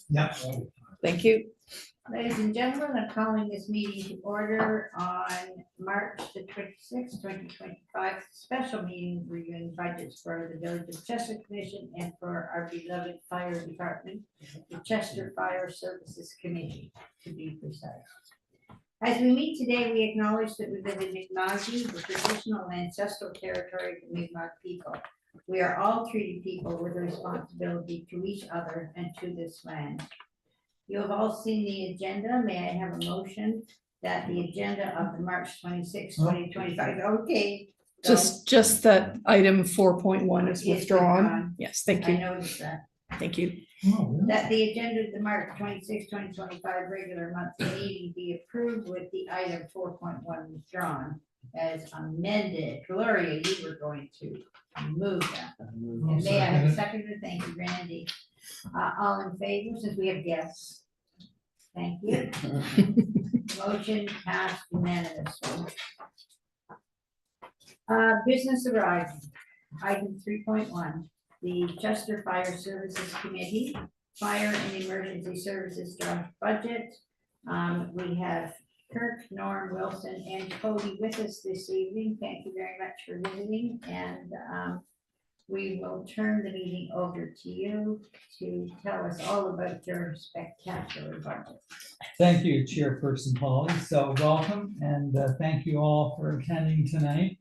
Yep. Thank you. Ladies and gentlemen, I'm calling this meeting to order on March the 26th, 2025, special meeting reviewing budgets for the Village of Chester Commission and for our beloved fire department, the Chester Fire Services Committee, to be precise. As we meet today, we acknowledge that we live in Mi'kmaq, the traditional ancestral territory of the Mi'kmaq people. We are all treated people with a responsibility to each other and to this land. You have all seen the agenda. May I have a motion that the agenda of the March 26, 2025, okay. go. Just that item 4.1 is Is withdrawn. withdrawn. Yes, thank I you. noticed that. Thank you. That the agenda of the March 26, 2025 regular monthly meeting be approved with the item 4.1 withdrawn as amended. Gloria, you were going to move that. And may I have a seconder? Thank you, Randy. All in favor, since we have guests? Thank you. Motion passed unanimously. Business arising, item 3.1, the Chester Fire Services Committee, Fire and Emergency Services draft budget. We have Kirk, Norm, Wilson, and Cody with us this evening. Thank you very much for visiting, and we will turn the meeting over to you to tell us all about your spectacular budget. Thank you, Chairperson Polly. So welcome, and thank you all for attending tonight.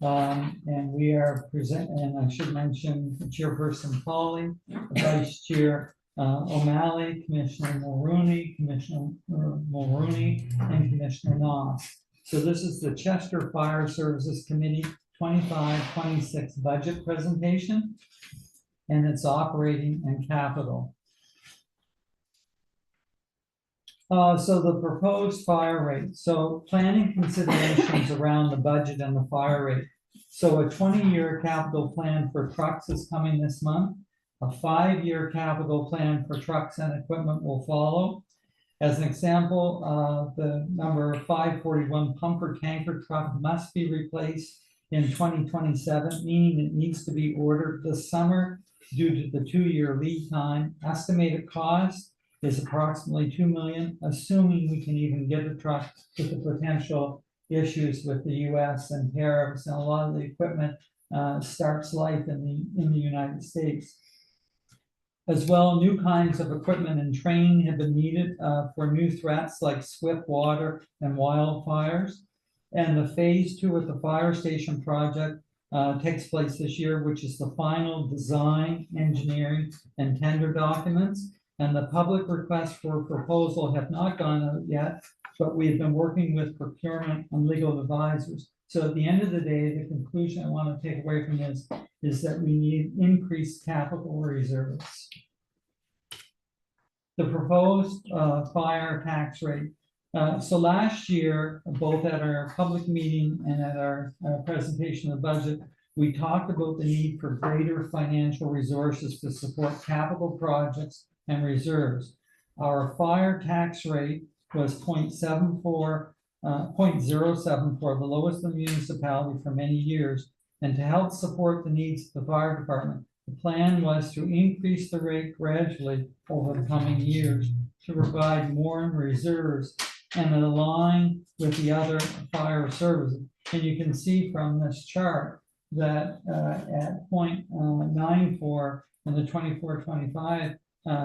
And we are and I should mention Chairperson Polly, Vice Chair O'Malley, Commissioner Mulrooney, and Commissioner Noss. So this is the Chester Fire Services Committee 25-26 budget presentation, and it's operating and capital. So the proposed fire rate. So planning considerations around the budget and the fire rate. So a 20-year capital plan for trucks is coming this month. A 5-year capital plan for trucks and equipment will follow. As an example, the number 541 pumper tanker truck must be replaced in 2027, meaning it needs to be ordered this summer due to the 2-year lead time. Estimated cost is approximately $2 million, assuming we can even get a truck with the potential issues with the US and tariffs, and a lot of the equipment starts life in the United States. As well, new kinds of equipment and training have been needed for new threats like swift water and wildfires. And the phase 2 of the fire station project takes place this year, which is the final design, engineering, and tender documents. And the public requests for proposal have not gone out yet, but we've been working with procurement and legal advisors. So at the end of the day, the conclusion I want to take away from this is that we need increased capital reserves. The proposed fire tax rate. So last year, both at our public meeting and at our presentation of the budget, we talked about the need for greater financial resources to support capital projects and reserves. Our fire tax rate was 0.74, the lowest in the municipality for many years. And to help support the needs of the fire department, the plan was to increase the rate gradually over the coming years to provide more in reserves and align with the other fire services. And you can see from this chart that at 0.94 in the 24-25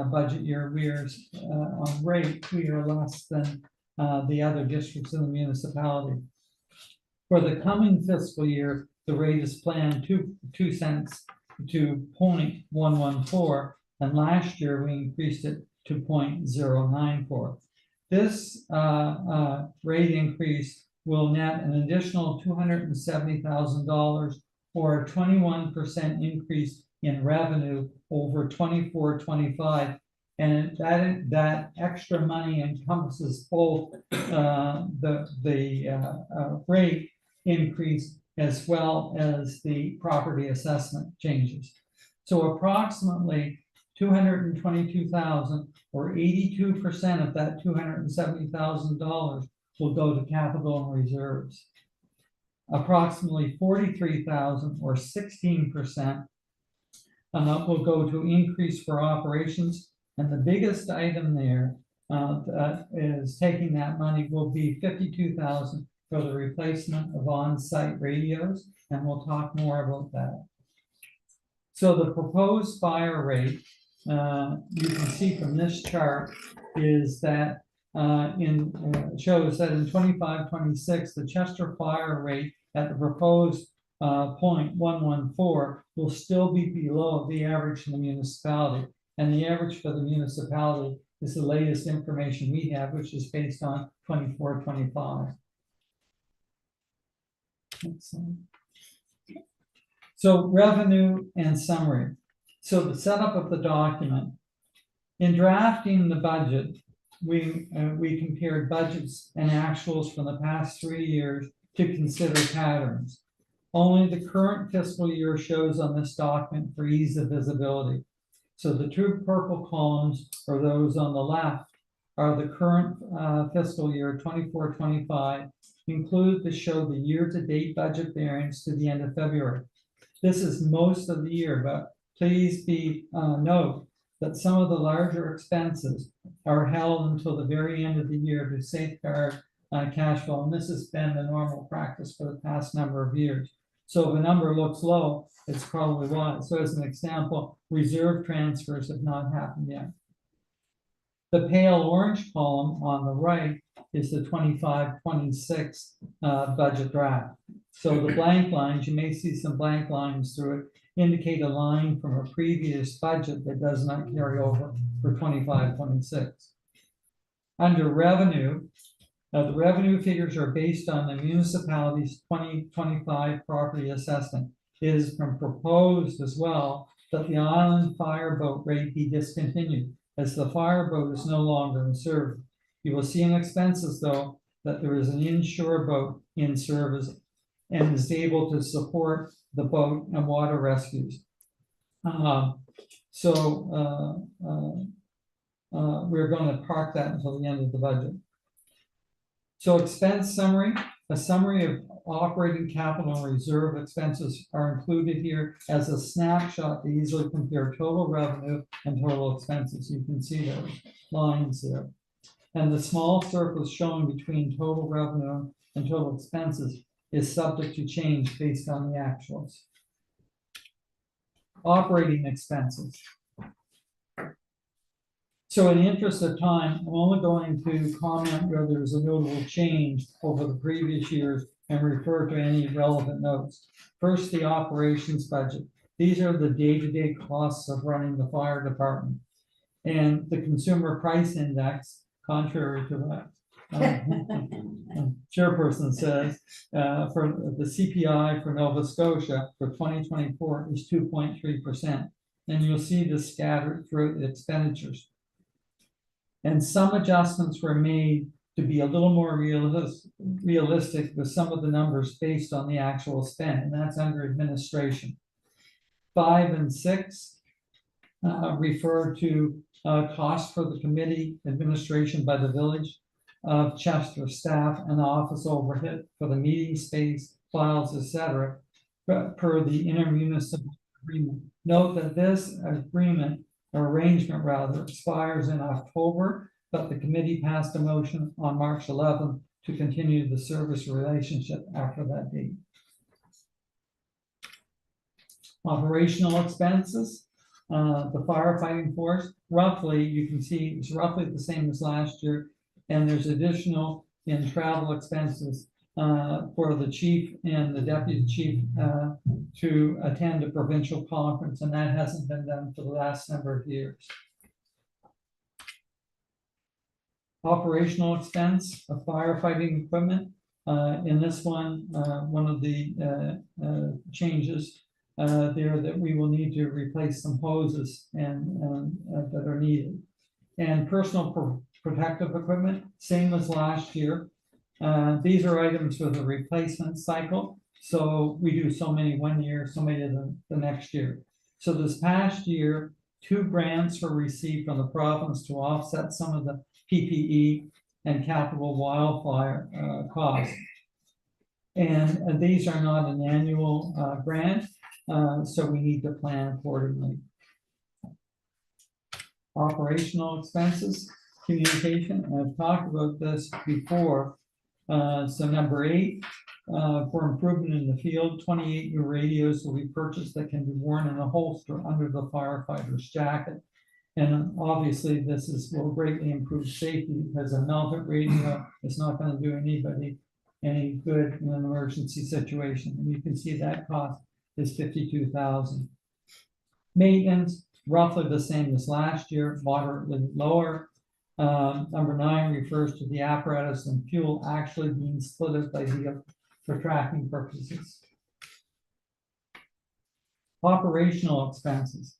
budget year, we are on rate, we are less than the other districts in the municipality. For the coming fiscal year, the rate is planned 2 cents to 0.114, and last year we increased it to 0.094. This rate increase will net an additional $270,000 or a 21% increase in revenue over 24-25. And that extra money encompasses both the rate increase as well as the property assessment changes. So approximately $222,000 or 82% of that $270,000 will go to capital and reserves. Approximately $43,000 or 16% will go to increase for operations, And the biggest item there that is taking that money will be 52,000 for the replacement of on-site radios, and we'll talk more about that. So the proposed fire rate, you can see from this chart, is that shows that in 25-26, the Chester fire rate at the proposed 0.114 will still be below the average in the municipality. And the average for the municipality is the latest information we have, which is based on 24-25. So revenue and summary. So the setup of the document. In drafting the budget, we compared budgets and actuals from the past 3 years to consider patterns. Only the current fiscal year shows on this document for ease of visibility. So the two purple columns, or those on the left, are the current fiscal year 24-25, included to show the year-to-date budget variance to the end of February. This is most of the year, but please note that some of the larger expenses are held until the very end of the year to safeguard cash flow. And this has been the normal practice for the past number of years. So if a number looks low, it's probably why. So as an example, reserve transfers have not happened yet. The pale orange column on the right is the 25-26 budget draft. So the blank lines, you may see some blank lines through it, indicate a line from a previous budget that does not carry over for 25-26. Under revenue, the revenue figures are based on the municipality's 2025 property assessment. It has been proposed as well that the island fireboat rate be discontinued, as the fireboat is no longer in service. You will see in expenses, though, that there is an inshore boat in service and is able to support the boat and water rescues. We're going to park that until the end of the budget. So expense summary, a summary of operating capital and reserve expenses are included here as a snapshot to easily compare total revenue and total expenses. You can see those lines there. And the small circles shown between total revenue and total expenses is subject to change based on the actuals. Operating expenses. So in the interest of time, I'm only going to comment where there's a notable change over the previous years and refer to any relevant notes. First, the operations budget. These are the day-to-day costs of running the fire department. And the consumer price index, contrary to what chairperson says, for the CPI for Nova Scotia for 2024 is 2.3%. And you'll see this scattered through the expenditures. And some adjustments were made to be a little more realistic with some of the numbers based on the actual spend, and that's under administration. 5 and 6 refer to costs for the committee administration by the village of Chester staff and office overhead for the meeting space, files, etc., per the intermunicipal agreement. Note that this agreement, or arrangement rather, expires in October, but the committee passed a motion on March 11th to continue the service relationship after that date. Operational expenses, the firefighting force, roughly, you can see it's roughly the same as last year, and there's additional in travel expenses for the chief and the deputy chief to attend a provincial conference, and that hasn't been done for the last number of years. Operational expense of firefighting equipment. In this one, one of the changes there that we will need to replace some hoses and that are needed. And personal protective equipment, same as last year. These are items for the replacement cycle. So we do so many one year, so many the next year. So this past year, 2 grants were received from the province to offset some of the PPE and capital wildfire costs. And these are not an annual grant, so we need to plan accordingly. Operational expenses, communication, and I've talked about this before. So number 8, for improvement in the field, 28 new radios will be purchased that can be worn in a holster under the firefighter's jacket. And obviously, will greatly improve safety because a melted radio is not going to do anybody any good in an emergency situation. And you can see that cost is $52,000. Maintenance, roughly the same as last year, moderately lower. Number 9 refers to the apparatus and fuel actually being split by vehicle for tracking purposes. Operational expenses.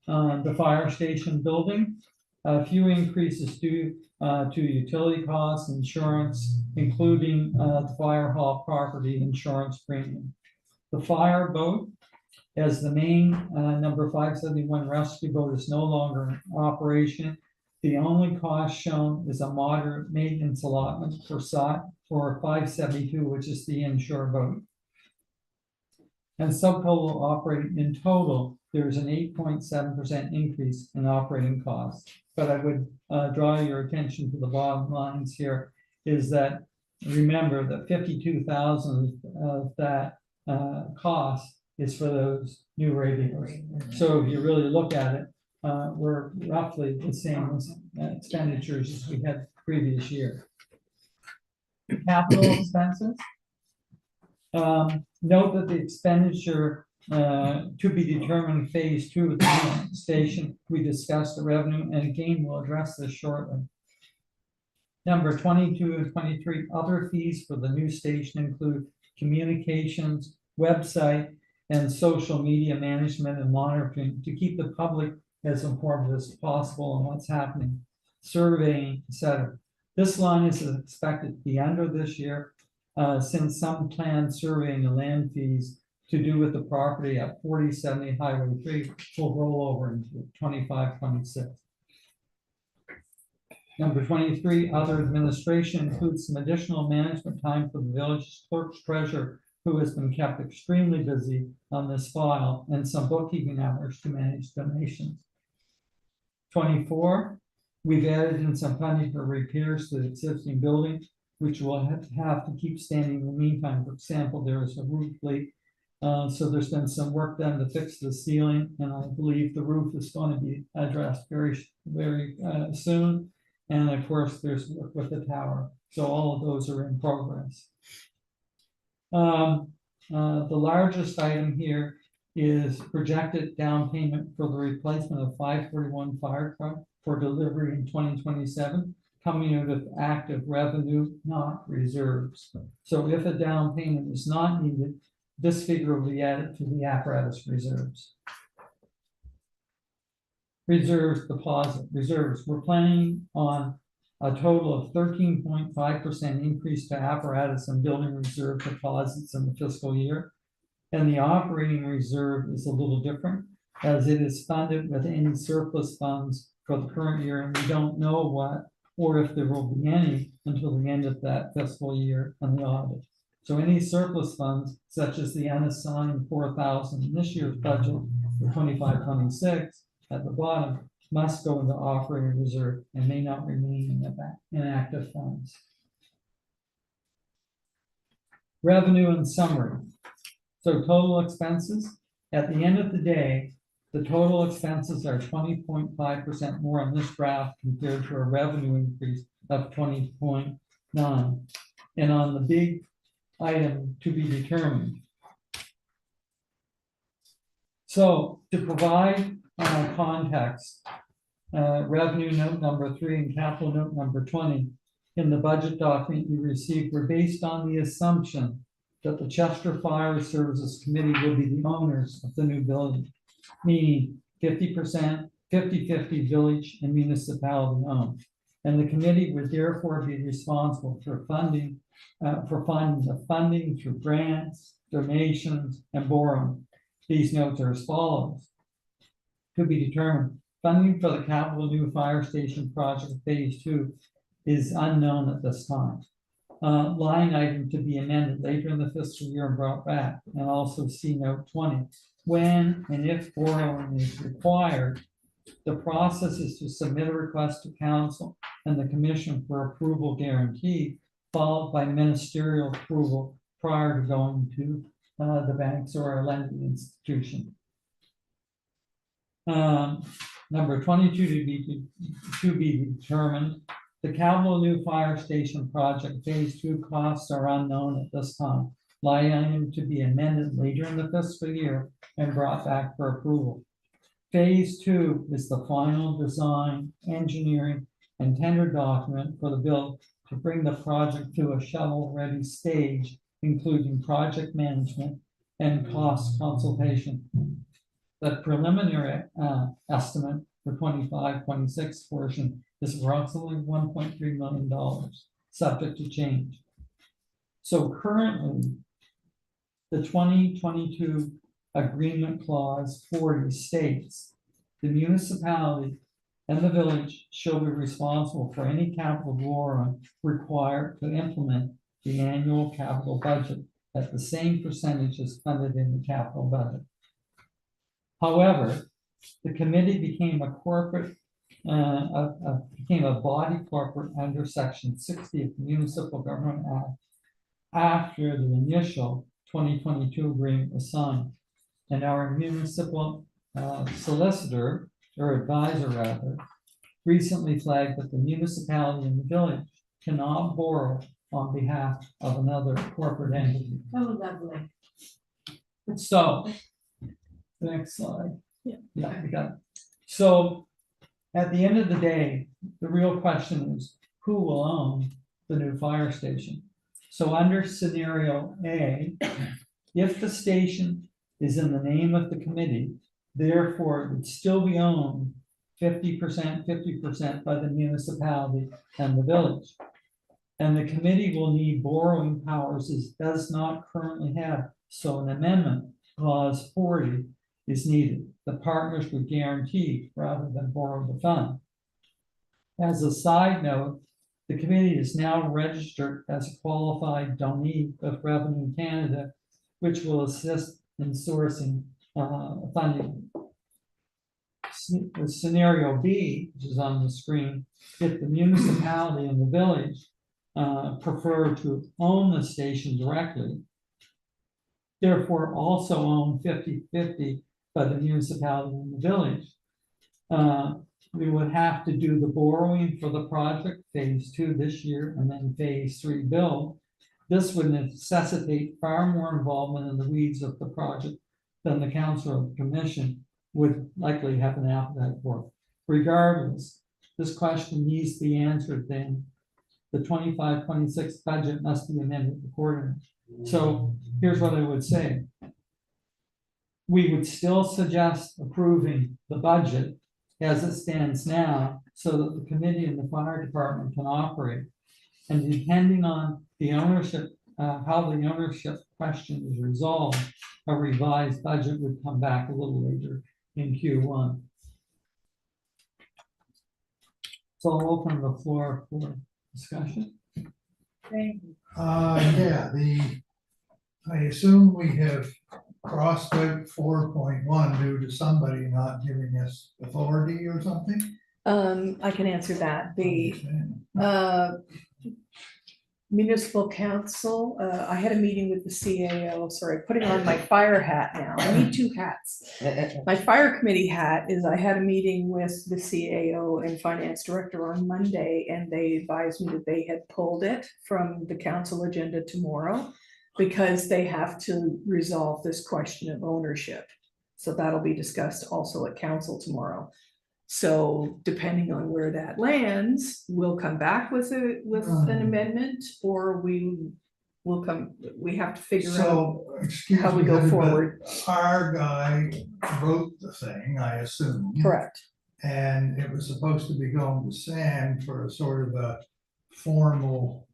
The fire station building, a few increases due to utility costs, insurance, including the fire hall property insurance premium. The fire boat, as the main number 571 rescue boat is no longer in operation, the only cost shown is a moderate maintenance allotment for 572, which is the inshore boat. And subtotal operating in total, there's an 8.7% increase in operating costs. But I would draw your attention to the bottom lines here is that remember that 52,000 of that cost is for those new radios. So if you really look at it, we're roughly the same as expenditures as we had previous year. Capital expenses. Note that the expenditure to be determined phase 2 of the station, we discussed the revenue, and again, we'll address this shortly. Number 22 and 23, other fees for the new station include communications, website, and social media management and monitoring to keep the public as informed as possible on what's happening, surveying, etc. This line is expected to be under this year, since some planned surveying and land fees to do with the property at 4070 Highway 3 will roll over into 25-26. Number 23, other administration includes some additional management time for the village clerk's treasurer, who has been kept extremely busy on this file, and some bookkeeping hours to manage donations. 24, we've added in some funding for repairs to the existing building, which will have to keep standing in the meantime. For example, there is a roof leak. So there's been some work done to fix the ceiling, and I believe the roof is going to be addressed very soon. And of course, there's work with the tower. So all of those are in progress. The largest item here is projected down payment for the replacement of 541 fire truck for delivery in 2027, coming out of active revenue, not reserves. So if a down payment is not needed, this figure will be added to the apparatus reserves. Reserves deposit. Reserves. We're planning on a total of 13.5% increase to apparatus and building reserve deposits in the fiscal year. And the operating reserve is a little different, as it is funded with any surplus funds for the current year, and we don't know what or if there will be any until the end of that fiscal year and the audit. So any surplus funds, such as the unassigned 4,000 in this year's budget for 25-26 at the bottom, must go into operating reserve and may not remain in active funds. Revenue and summary. So total expenses, at the end of the day, the total expenses are 20.5% more on this graph compared to a revenue increase of 20.9%. And on the big item to be determined. So to provide context, revenue note number 3 and capital note number 20 in the budget document you received were based on the assumption that the Chester Fire Services Committee will be the owners of the new building, meaning 50%, 50-50 village and municipality owned. And the committee would therefore be responsible for finding the funding through grants, donations, and borrowing. These notes are as follows. To be determined, funding for the capital new fire station project phase 2 is unknown at this time. Line item to be amended later in the fiscal year and brought back, and also see note 20. When and if borrowing is required, The process is to submit a request to council and the commission for approval guarantee, followed by ministerial approval prior to going to the banks or a lending institution. Number 22 to be determined. The Capital New Fire Station project phase 2 costs are unknown at this time. Line item to be amended later in the fiscal year and brought back for approval. Phase 2 is the final design, engineering, and tender document for the bill to bring the project to a shovel-ready stage, including project management and cost consultation. The preliminary estimate for 25-26 portion is approximately $1.3 million, subject to change. So currently, the 2022 agreement clause 40 states the municipality and the village shall be responsible for any capital borrowing required to implement the annual capital budget at the same percentage as funded in the capital budget. However, the committee became a corporate, became a body corporate under Section 60 of the Municipal Government Act after the initial 2022 agreement was signed. And our municipal solicitor, or advisor rather, recently flagged that the municipality and the village cannot borrow on behalf of another corporate entity. Oh, lovely. So, next slide. Yeah. Yeah, we got it. So, at the end of the day, the real question is, who will own the new fire station? So under scenario A, if the station is in the name of the committee, therefore it would still be owned 50% by the municipality and the village. And the committee will need borrowing powers it does not currently have. So an amendment, clause 40, is needed. The partners would guarantee rather than borrow the fund. As a side note, the committee is now registered as a qualified donee of Revenue Canada, which will assist in sourcing funding. Scenario B, which is on the screen, if the municipality and the village prefer to own the station directly, therefore also own 50-50 by the municipality and the village, we would have to do the borrowing for the project phase 2 this year and then phase 3 build. This would necessitate far more involvement in the weeds of the project than the council or the commission would likely have an appetite for. Regardless, this question needs to be answered then. The 25-26 budget must be amended accordingly. So here's what I would say. We would still suggest approving the budget as it stands now, so that the committee and the fire department can operate. And depending on the ownership, how the ownership question is resolved, a revised budget would come back a little later in Q1. So I'll open the floor for discussion. Thank you. Yeah, I assume we have crossed out 4.1 due to somebody not giving us authority or something? I can answer that. The municipal council, I had a meeting with the CAO, sorry, putting on my fire hat now. I need two hats. My fire committee hat is I had a meeting with the CAO and finance director on Monday, and they advised me that they had pulled it from the council agenda tomorrow because they have to resolve this question of ownership. So that'll be discussed also at council tomorrow. So depending on where that lands, we'll come back with an amendment, or we have to figure out So, excuse how we me, go but forward. our guy wrote the thing, I assume. Correct. And it was supposed to be going to Sam for a sort of a formal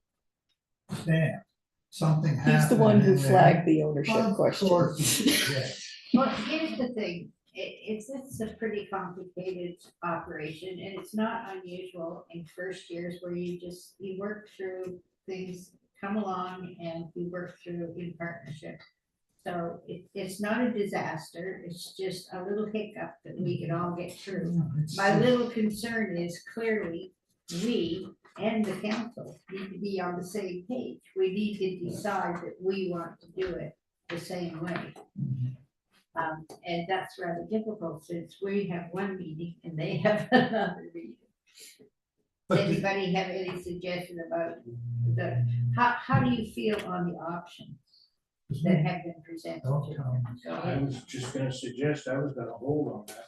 stamp. Something happened. He's the one who in there. flagged the ownership Of question. course, yeah. Well, here's the thing, it's a pretty complicated operation, and it's not unusual in first years where you work through things, come along and you work through in partnership. So it's not a disaster, it's just a little hiccup that we can all get through. My little concern is clearly, we and the council need to be on the same page. We need to decide that we want to do it the same way. And that's rather difficult since we have one meeting and they have another meeting. Does But the- anybody have any suggestion about how do you feel on the options that have been presented? Okay. Go I ahead. was just gonna suggest, I was gonna hold on that.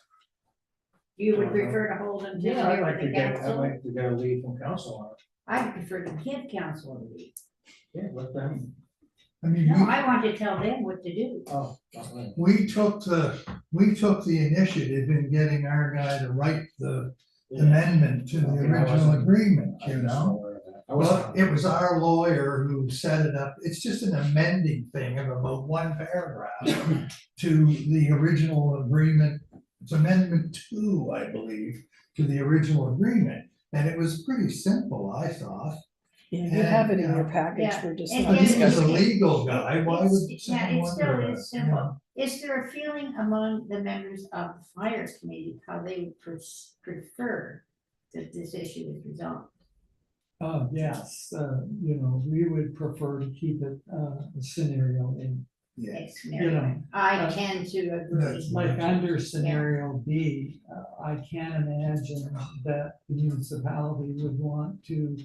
You would prefer to hold until you Yeah, I'd hear like from to the get, I'd council? like to get a lead from council on it. I prefer to give council a lead. Yeah, let them, I mean, No, I want to tell them what to do. oh, okay. we took the initiative in getting our guy to write the amendment to the Okay, I original wasn't- agreement, I you wasn't know? aware of that. I Well, wasn't- it was our lawyer who set it up. It's just an amending thing of about one paragraph to the original agreement. It's amendment 2, I believe, to the original agreement. And it was pretty simple, I thought. Yeah, you have it in your Yeah. package, Yeah, we're just and not yet He was a discussing. legal guy, why would Yeah, someone it wonder still that, is you know? simple. Is there a feeling among the members of the fire committee how they would prefer that this issue is resolved? Yes, you know, we would prefer to keep it, a scenario in, Yeah. Next you scenario. know. I tend to agree. That's like under scenario B, I can't imagine that the municipality would want to,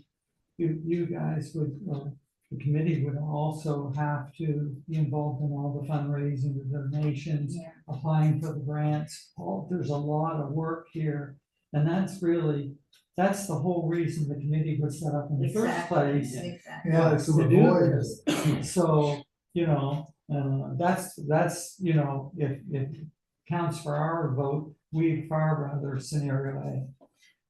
you guys would, or the committee would also have to be involved in all the fundraising, the donations, Yeah. applying for the grants. There's a lot of work here, and that's really, that's the whole reason the committee was set up in the first Exactly, place. exactly. Yeah, Was to to do avoid this. So, you know, that's, you know, if it counts for our vote, we'd far rather scenario A.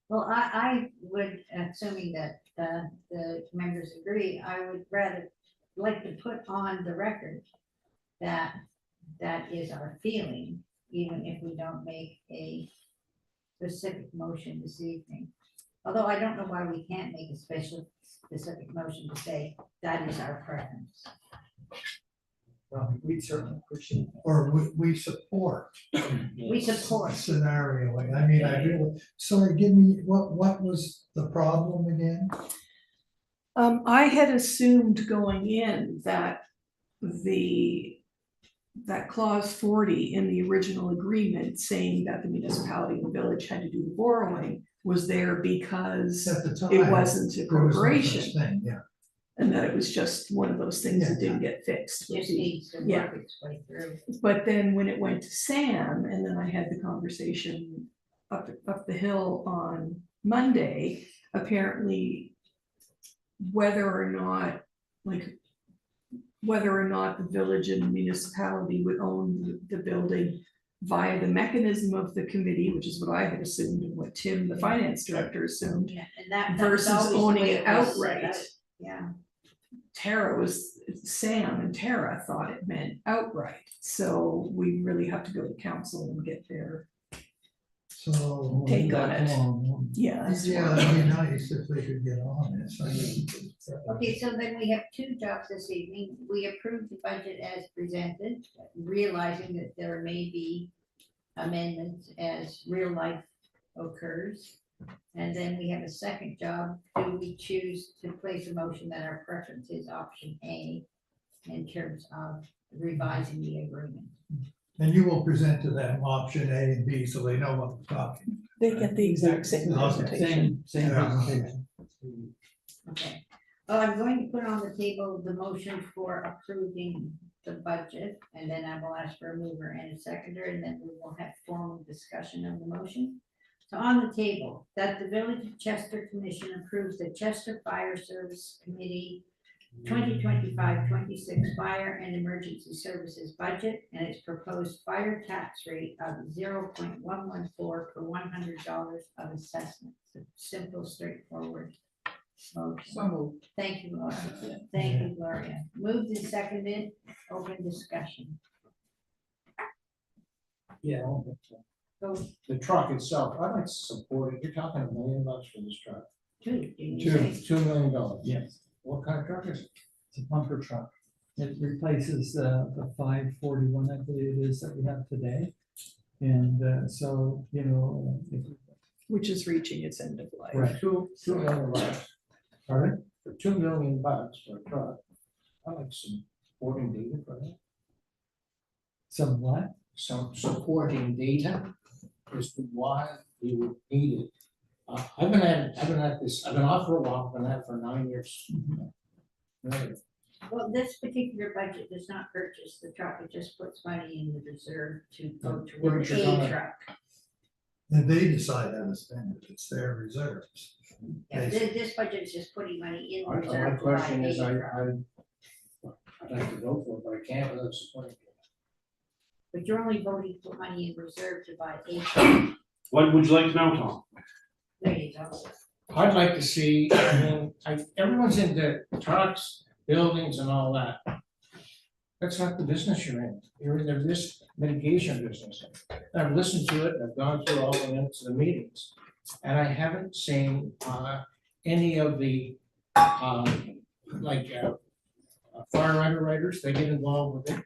Well, I would, assuming that the members agree, I would rather like to put on the record that that is our feeling, even if we don't make a specific motion this evening. Although I don't know why we can't make a specific motion to say that is our preference. We'd certainly appreciate that. Or we support We support. scenario, I mean, I really, sorry, give me, what was the problem again? I had assumed going in that that clause 40 in the original agreement saying that the municipality and village had to do the borrowing was there because At the time. it wasn't a there was no such corporation, thing, yeah. and that it was just one of those things that Yeah. didn't get fixed. Just needs to Yeah. work its way through. But then when it went to Sam, and then I had the conversation up the hill on Monday, apparently whether or not the village and municipality would own the building via the mechanism of the committee, which is what I had assumed and what Tim, the finance director, assumed, Yeah, and that. versus that's always the owning way it was set outright. up. Yeah. Sam and Tara thought it meant outright, so we really have to go to council and get their, So, Take on it. Long. yeah. that's yeah, why. that'd be nice if they could get on this. I mean, Okay, so then we have two jobs this evening. We approved the budget as presented, realizing that there may be amendments as real life occurs. And then we have a second job. Do we choose to place a motion that our preference is option A in terms of revising the agreement? And you will present to them option A and B, so they know what we're talking. They get the exact same Okay. presentation. Same Yeah. presentation. Okay, well, I'm going to put on the table the motion for approving the budget, and then I will ask for a mover and a seconder, and then we will have formal discussion of the motion. So on the table, that the Village of Chester Commission approves the Chester Fire Service Committee 2025-26 fire and emergency services budget and its proposed fire tax rate of 0.114 per $100 of assessment. It's a simple, straightforward motion. Thank you, Gloria. Thank you, Gloria. Moved and seconded, open discussion. Yeah, I don't think so. Go The truck itself, I'd like to support it. You're talking $1 million for this truck. to, didn't you Two. say? $2 million. Yes, What kind of truck is it? it's a bunker truck. It replaces the 541, I believe it is, that we have today. And so, you know, Which is reaching its end of life. Right. $2 million. pardon? For $2 million for a truck, I like some supporting data for that. Some what? Some supporting data as to why we would need it. I've been off for a while, I've been at it for 9 years. Right. Well, this particular budget does not purchase the truck, it just puts money in the reserve to go toward Purchase on a it. truck. And they decide how to spend it, it's their reserves. Yeah, this budget is just putting money in the My reserve to buy question is, a I'd truck. like to go for it, but I can't without supporting. But you're only voting for money in reserve to buy a truck. What would you like to know, Tom? There you go. I'd like to see, everyone's into trucks, buildings and all that. That's not the business you're in. You're in the risk mitigation business. And I've listened to it, and I've gone through all the minutes of the meetings. And I haven't seen any of the fire underwriters, they get involved with it.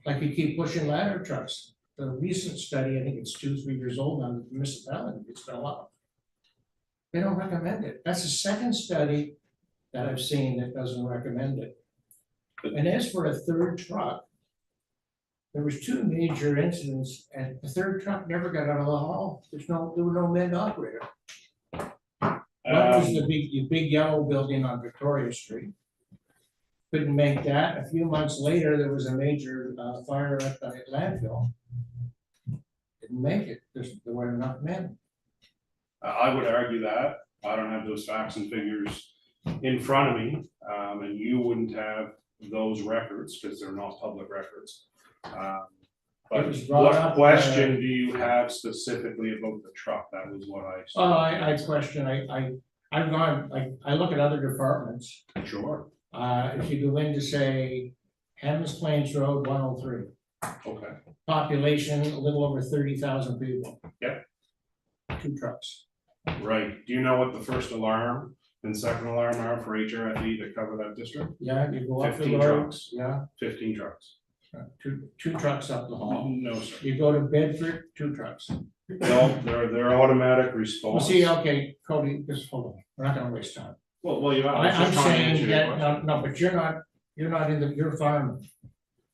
Like you keep pushing ladder trucks. The recent study, I think it's 2-3 years old on the municipality, it's been a lot. They don't recommend it. That's the second study that I've seen that doesn't recommend it. And as for a third truck, there was 2 major incidents and the third truck never got out of the hall. There were no men to operate it. One was the big yellow building on Victoria Street. Couldn't make that. A few months later, there was a major fire at the landfill. Didn't make it. There weren't enough men. I would argue that, I don't have those facts and figures in front of me, and you wouldn't have those records, because they're not public records. It But was brought what up, question do you have specifically about the truck? That was what I. Oh, I question, I've gone, I look at other departments. Sure, If you go into, say, Hammond Plains Road 103, okay, population a little over 30,000 people. Yep. 2 trucks. right. Do you know what the first alarm and second alarm are for HRFE that cover that district? Yeah, you go up the 15 road, trucks. yeah, 15 trucks. two trucks up the hall. No, sir. You go to Bedford, 2 trucks. No, they're automatic Well, response. see, okay, Cody, just hold on, we're not gonna waste time. Well, you. I'm saying that, no, but you're not in you're farming.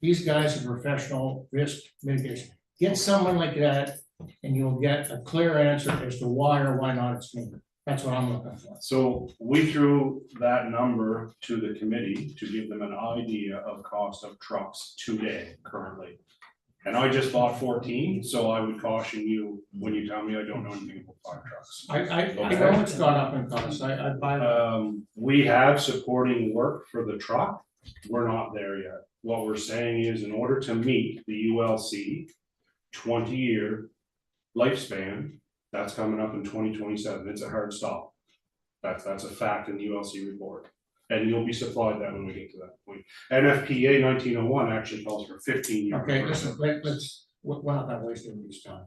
These guys are professional risk mitigation. Get someone like that and you'll get a clear answer as to why or why not it's needed. That's what I'm looking for. So we threw that number to the committee to give them an idea of cost of trucks today currently. And I just bought 14, so I would caution you when you tell me I don't know anything about fire trucks. I know it's gone up in cost. I buy that. We have supporting work for the truck. We're not there yet. What we're saying is, in order to meet the ULC 20-year lifespan, that's coming up in 2027. It's a hard stop. That's a fact in the ULC report. And you'll be supplied that when we get to that point. NFPA 1901 actually calls for 15-year. Okay, listen, we're not gonna waste anybody's time.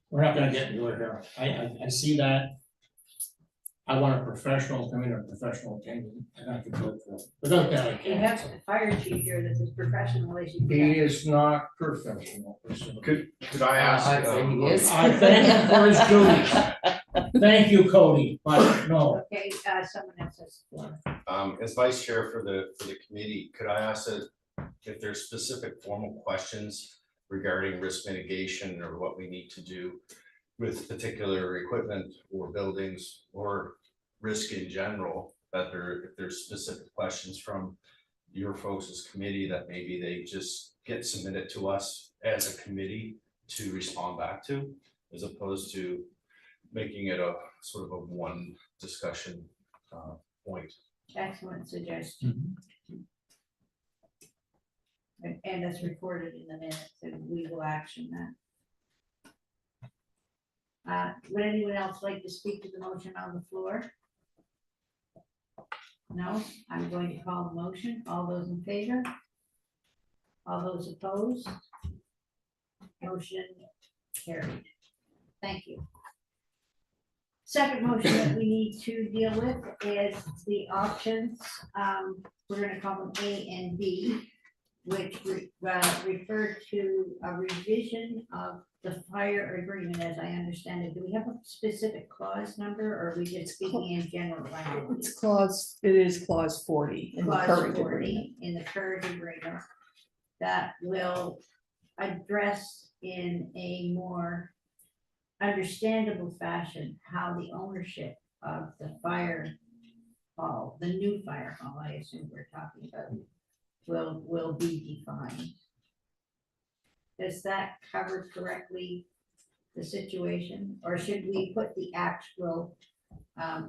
We're not gonna get into it here. I see that. I want a professional, come in a professional opinion, and I can vote for it. Without that, I You can't. have the fire chief here that is professional as you He can. is not professional. Could I ask? I thank him for his duties. Thank you, Cody, but no. Okay, someone else has the floor. As vice chair for the committee, could I ask if there's specific formal questions regarding risk mitigation or what we need to do with particular equipment or buildings or risk in general, if there's specific questions from your folks' committee that maybe they just get submitted to us as a committee to respond back to, as opposed to making it a sort of a one discussion point. Excellent suggestion. And that's recorded in the minutes, and we will action that. Would anyone else like to speak to the motion on the floor? No, I'm going to call the motion. All those in favor? All those opposed? Motion carried. Thank you. Second motion that we need to deal with is the options. We're gonna call them A and B, which refer to a revision of the fire agreement, as I understand it. Do we have a specific clause number, or are we just speaking in general language? It is clause 40 in the Clause current 40 agreement. in the current agreement that will address in a more understandable fashion how the ownership of the fire hall, the new fire hall, I assume we're talking about, will be defined. Does that cover correctly the situation, or should we put the actual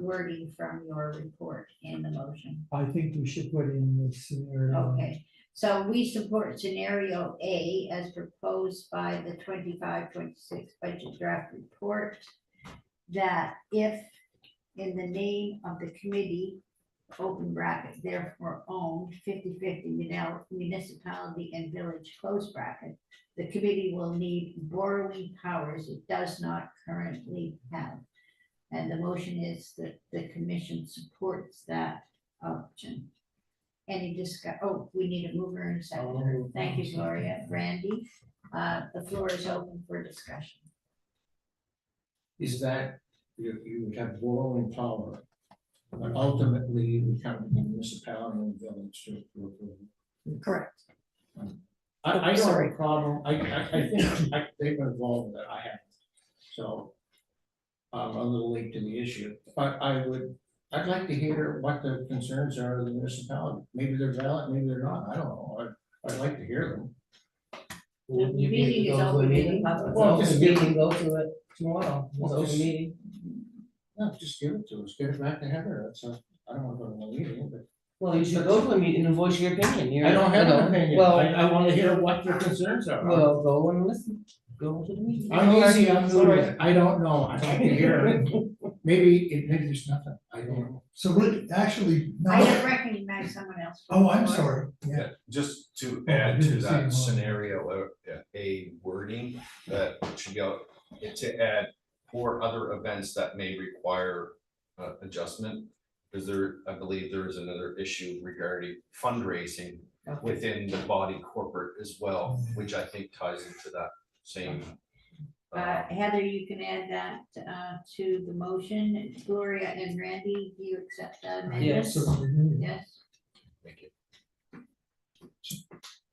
wording from your report in the motion? I think we should put in this scenario. Okay, so we support scenario A as proposed by the 25-26 budget draft report. That if in the name of the committee, open bracket, therefore owned 50/50 municipality and village, close bracket, the committee will need borrowing powers it does not currently have. And the motion is that the commission supports that option. Any we need a mover and a seconder. Thank you, Gloria. Randy, the floor is open for discussion. Is that you would have borrowing power, but ultimately you would come to the municipality and village to approve. Correct. I don't have Sorry. a problem, I think they've been involved with it, I haven't, so. I'm a little late to the issue, but I'd like to hear what the concerns are of the municipality, maybe they're valid, maybe they're not, I don't know, I'd like to hear them. The meeting is open. Well, just give it, go to it tomorrow, Well, open just- meeting. no, just give it to us, get it back to Heather, I don't want to go to the meeting, but. Well, you should go to a meeting and voice your opinion. I don't have an opinion, Well, I wanna hear what their concerns are. well, go and listen, go to the meeting. I'm easy, I'm Sorry. moving, I don't know, I'd like to hear it. Maybe there's nothing, I don't know. So what, actually, I no, have recognized someone else. oh, I'm sorry, yeah. Yeah, just to Oh, I add to didn't see that one. scenario, a wording that should be out, to add for other events that may require adjustment. Because I believe there is another issue regarding fundraising within the body corporate as well, which I think ties into that same. Heather, you can add that to the motion. Gloria and Randy, do you accept that amendment? Yes. Certainly do. Yes, Thank you.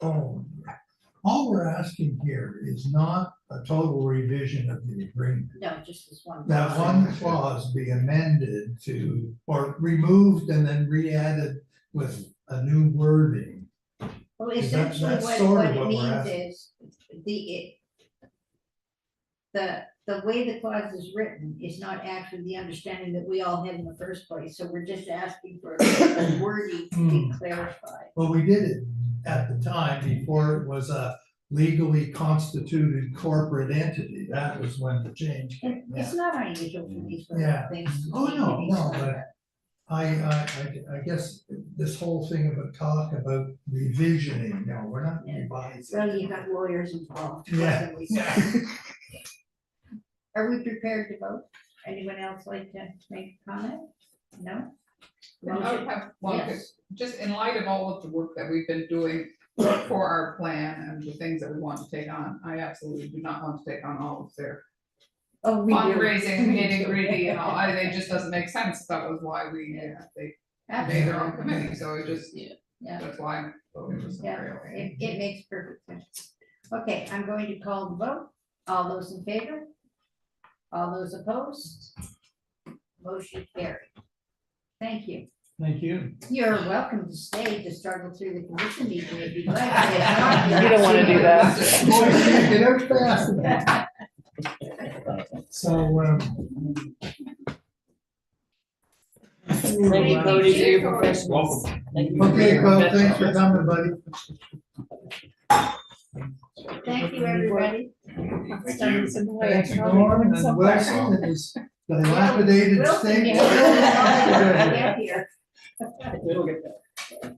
Oh, all we're asking here is not a total revision of the agreement. no, just this one. That one clause be amended to, or removed and then re-added with a new wording. Well, Is essentially that's what sort of it what we're means asking. is the way the clause is written is not actually the understanding that we all had in the first place. So we're just asking for the wording to be clarified. Well, we did it at the time before it was a legally constituted corporate entity. That was when the change came. Yeah. It's not unusual for these sort Yeah. of things. to Oh, need to no, be no, said. but I guess this whole thing about talk about revisioning, no, we're not Yeah. revising. Well, you got lawyers involved. Yeah, What can we say? Are we prepared to vote? Anyone else like to make a comment? No? I would have one, Yes. just in light of all of the work that we've been doing for our plan and the things that we want to take on, I absolutely do not want to take on all of their Oh, we do. fundraising, nitty gritty and all, it just doesn't make sense, that was why they made their own committee, so it just, Yeah. that's why I'm voting for scenario A. It makes perfect sense. Okay, I'm going to call the vote. All those in favor? All those opposed? Motion carried. Thank you. Thank you. You're welcome to stay to struggle through the commission meeting if you'd like. but if not, you're You don't wanna do that. Boy, you get out fast. So, Thank you, Cody, for your professionals. Thank you for okay, your well, thanks for professionals. coming, buddy. Thank you, everybody. Thanks, Norm and Wilson and his dilapidated Wilson, state. you have to get here. We'll get that.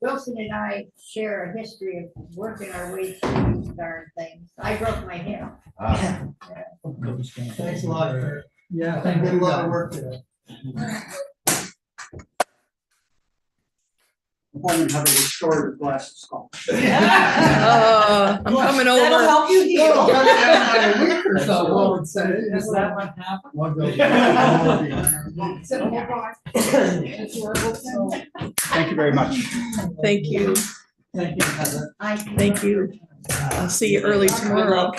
Wilson and I share a history of working our way through these darn things. I broke my hip. Thanks a lot, Eric. Yeah, I thank did a you. lot of guys. work there. Home and have a restorative glasses call. I'm coming That'll over. help you heal. Well, cut it down by a week or so, one would say. Is that what happened? One goes. Thank you very much. Thank you. Thank you, Heather. Thank you. I'll see you early tomorrow.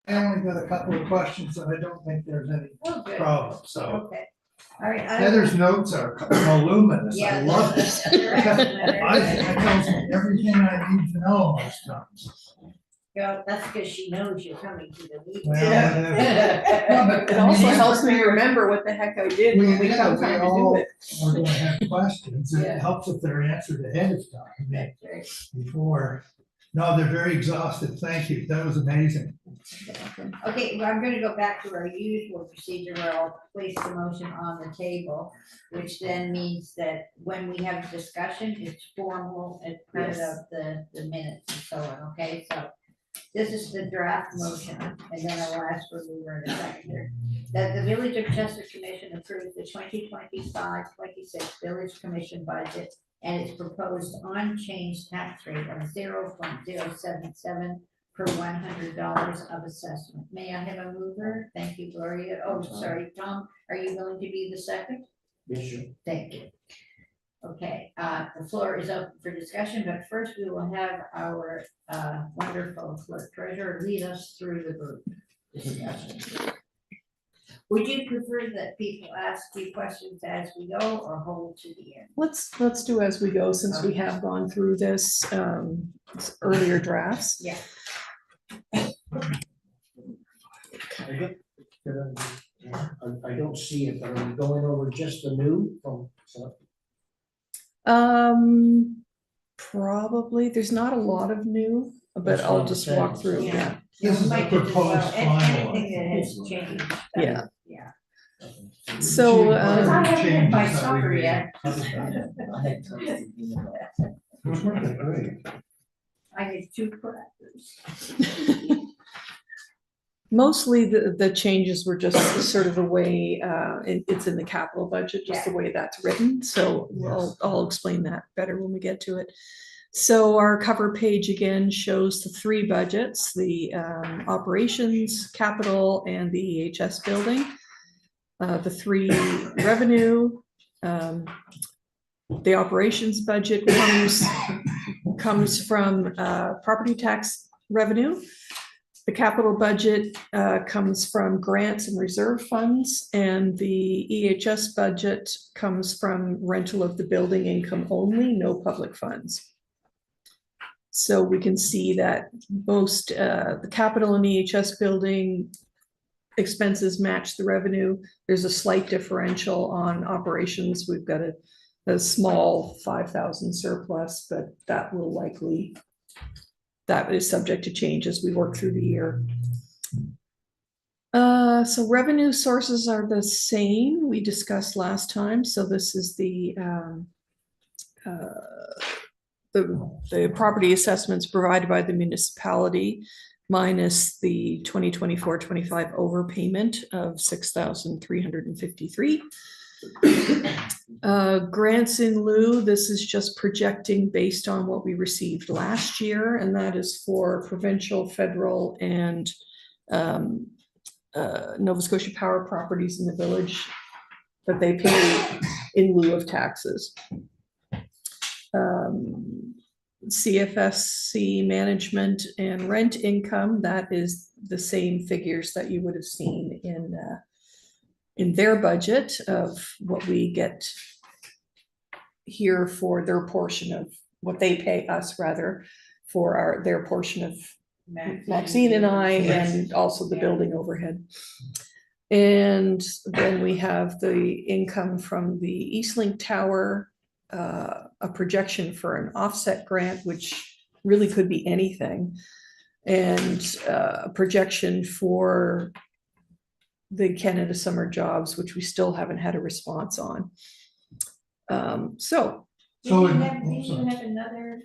I only got a couple of questions and I don't think there's any Oh, good. problem, so. Okay, all right. Heather's notes are voluminous, I Yeah. love it. It tells me everything I need to know most times. Yeah, that's because she knows you're coming to the meeting. Well, No, but It I mean, also you helps me prepare- remember what the heck I did when we come time to do it. We're gonna have questions, and Yeah. it helps if they're answered ahead of time, That's right. before. No, they're very exhaustive, thank you, that was amazing. Okay, well, I'm gonna go back to our usual procedure where I'll place the motion on the table, which then means that when we have a discussion, it's formal and part of the minutes and so on, okay? So this is the draft motion, and then I'll ask for mover and a seconder. That the Village of Chester Commission approves the 2025-26 Village Commission budget and its proposed unchanged tax rate of 0.077 per $100 of assessment. May I have a mover? Thank you, Gloria. Oh, sorry, Tom, are you going to be the second? Yes, sir. Thank you. Okay, the floor is open for discussion, but first we will have our wonderful clerk treasurer lead us through the group discussion. Would you prefer that people ask you questions as we go or hold to the end? Let's do as we go, since we have gone through this earlier drafts. Yeah. I don't see it, but are we going over just the new from, so, Probably, there's not a lot of new, but That's I'll what just I'm walk saying. through, yeah. This is the Might just as well, proposed and final. anything that has changed. Yeah. Yeah. So, Because I um, haven't had my Changes that we supper made. yet. Which one they great? I had 2 crackers. mostly the changes were just sort of the way, it's in the capital budget, just the way that's written, so I'll explain that better when we get to it. So our cover page again shows the 3 budgets, the operations, capital, and the EHS building. The 3 revenue, The operations budget comes from property tax revenue. The capital budget comes from grants and reserve funds, and the EHS budget comes from rental of the building income only, no public funds. So we can see that most, the capital and EHS building expenses match the revenue. There's a slight differential on operations. We've got a small 5,000 surplus, but that will likely, that is subject to change as we work through the year. So revenue sources are the same we discussed last time. So this is the property assessments provided by the municipality minus the 2024-25 overpayment of 6,353. Grants in lieu, this is just projecting based on what we received last year, and that is for provincial, federal, and Nova Scotia Power properties in the village that they pay in lieu of taxes. CFSC management and rent income, that is the same figures that you would have seen in their budget of what we get here for their portion of what they pay us, rather, for their portion of Maxine and I, and also the building overhead. And then we have the income from the Eastlink Tower, a projection for an offset grant, which really could be anything, and a projection for the Canada Summer Jobs, which we still haven't had a response on. So Did you in- have, oh, did you sorry. have another,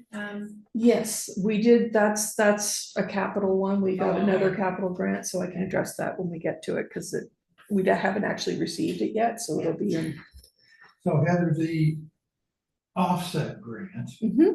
yes, we did. That's a capital one. We got Oh, another okay. capital grant, so I can address that when we get to it, because we haven't actually received it yet, so it'll be in. So Heather, the offset grant, Mhm.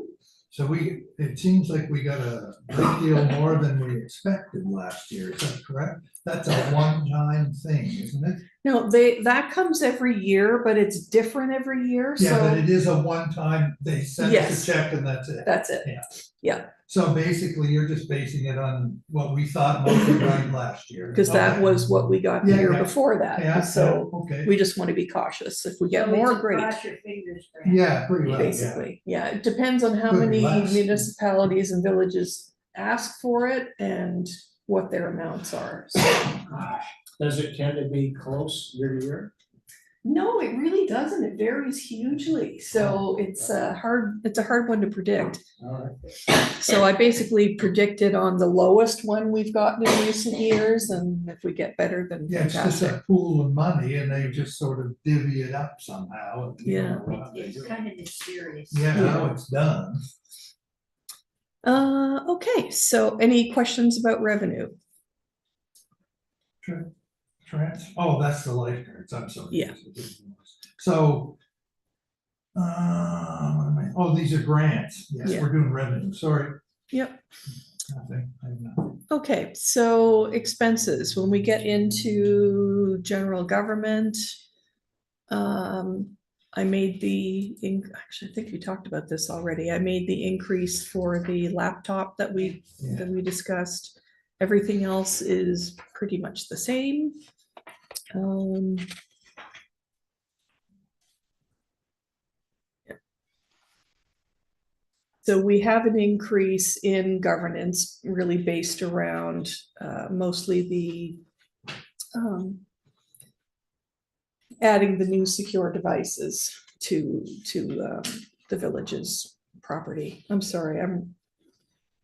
so it seems like we got a great deal more than we expected last year, is that correct? That's a one-time thing, isn't it? No, that comes every year, but it's different every year, Yeah, but so it is a one-time, they send us Yes. a check and that's it. that's it. Yeah. Yeah, So basically, you're just basing it on what we thought might be right last year. because that was what we got the Yeah, year yeah. before Yeah, that, so okay, we just want to be cautious. If we get so more, it's a great. cross your fingers grant? yeah, pretty well, yeah. Basically, yeah, it depends on how Could be many less. municipalities and villages ask for it and what their amounts are. So, Does it tend to be close year to year? no, it really doesn't. It varies hugely. So it's a hard one to predict. All right. So I basically predicted on the lowest one we've gotten in recent years, and if we get better, then Yeah, it's just fantastic. a pool of money and they just sort of divvy it up somehow. and you Yeah. don't know what they It's do. kind of mysterious. Yeah, how it's done. Okay, so any questions about revenue? Oh, that's the lifeguards, I'm sorry. Yeah. So. What am I, oh, these are grants, yes, Yeah. we're doing revenue, sorry. Yep. Nothing, I have nothing. Okay, so expenses, when we get into general government, I made actually, I think we talked about this already. I made the increase for the laptop that we discussed. Everything else is pretty much the same. So we have an increase in governance really based around mostly the adding the new secure devices to the village's property. I'm sorry, I'm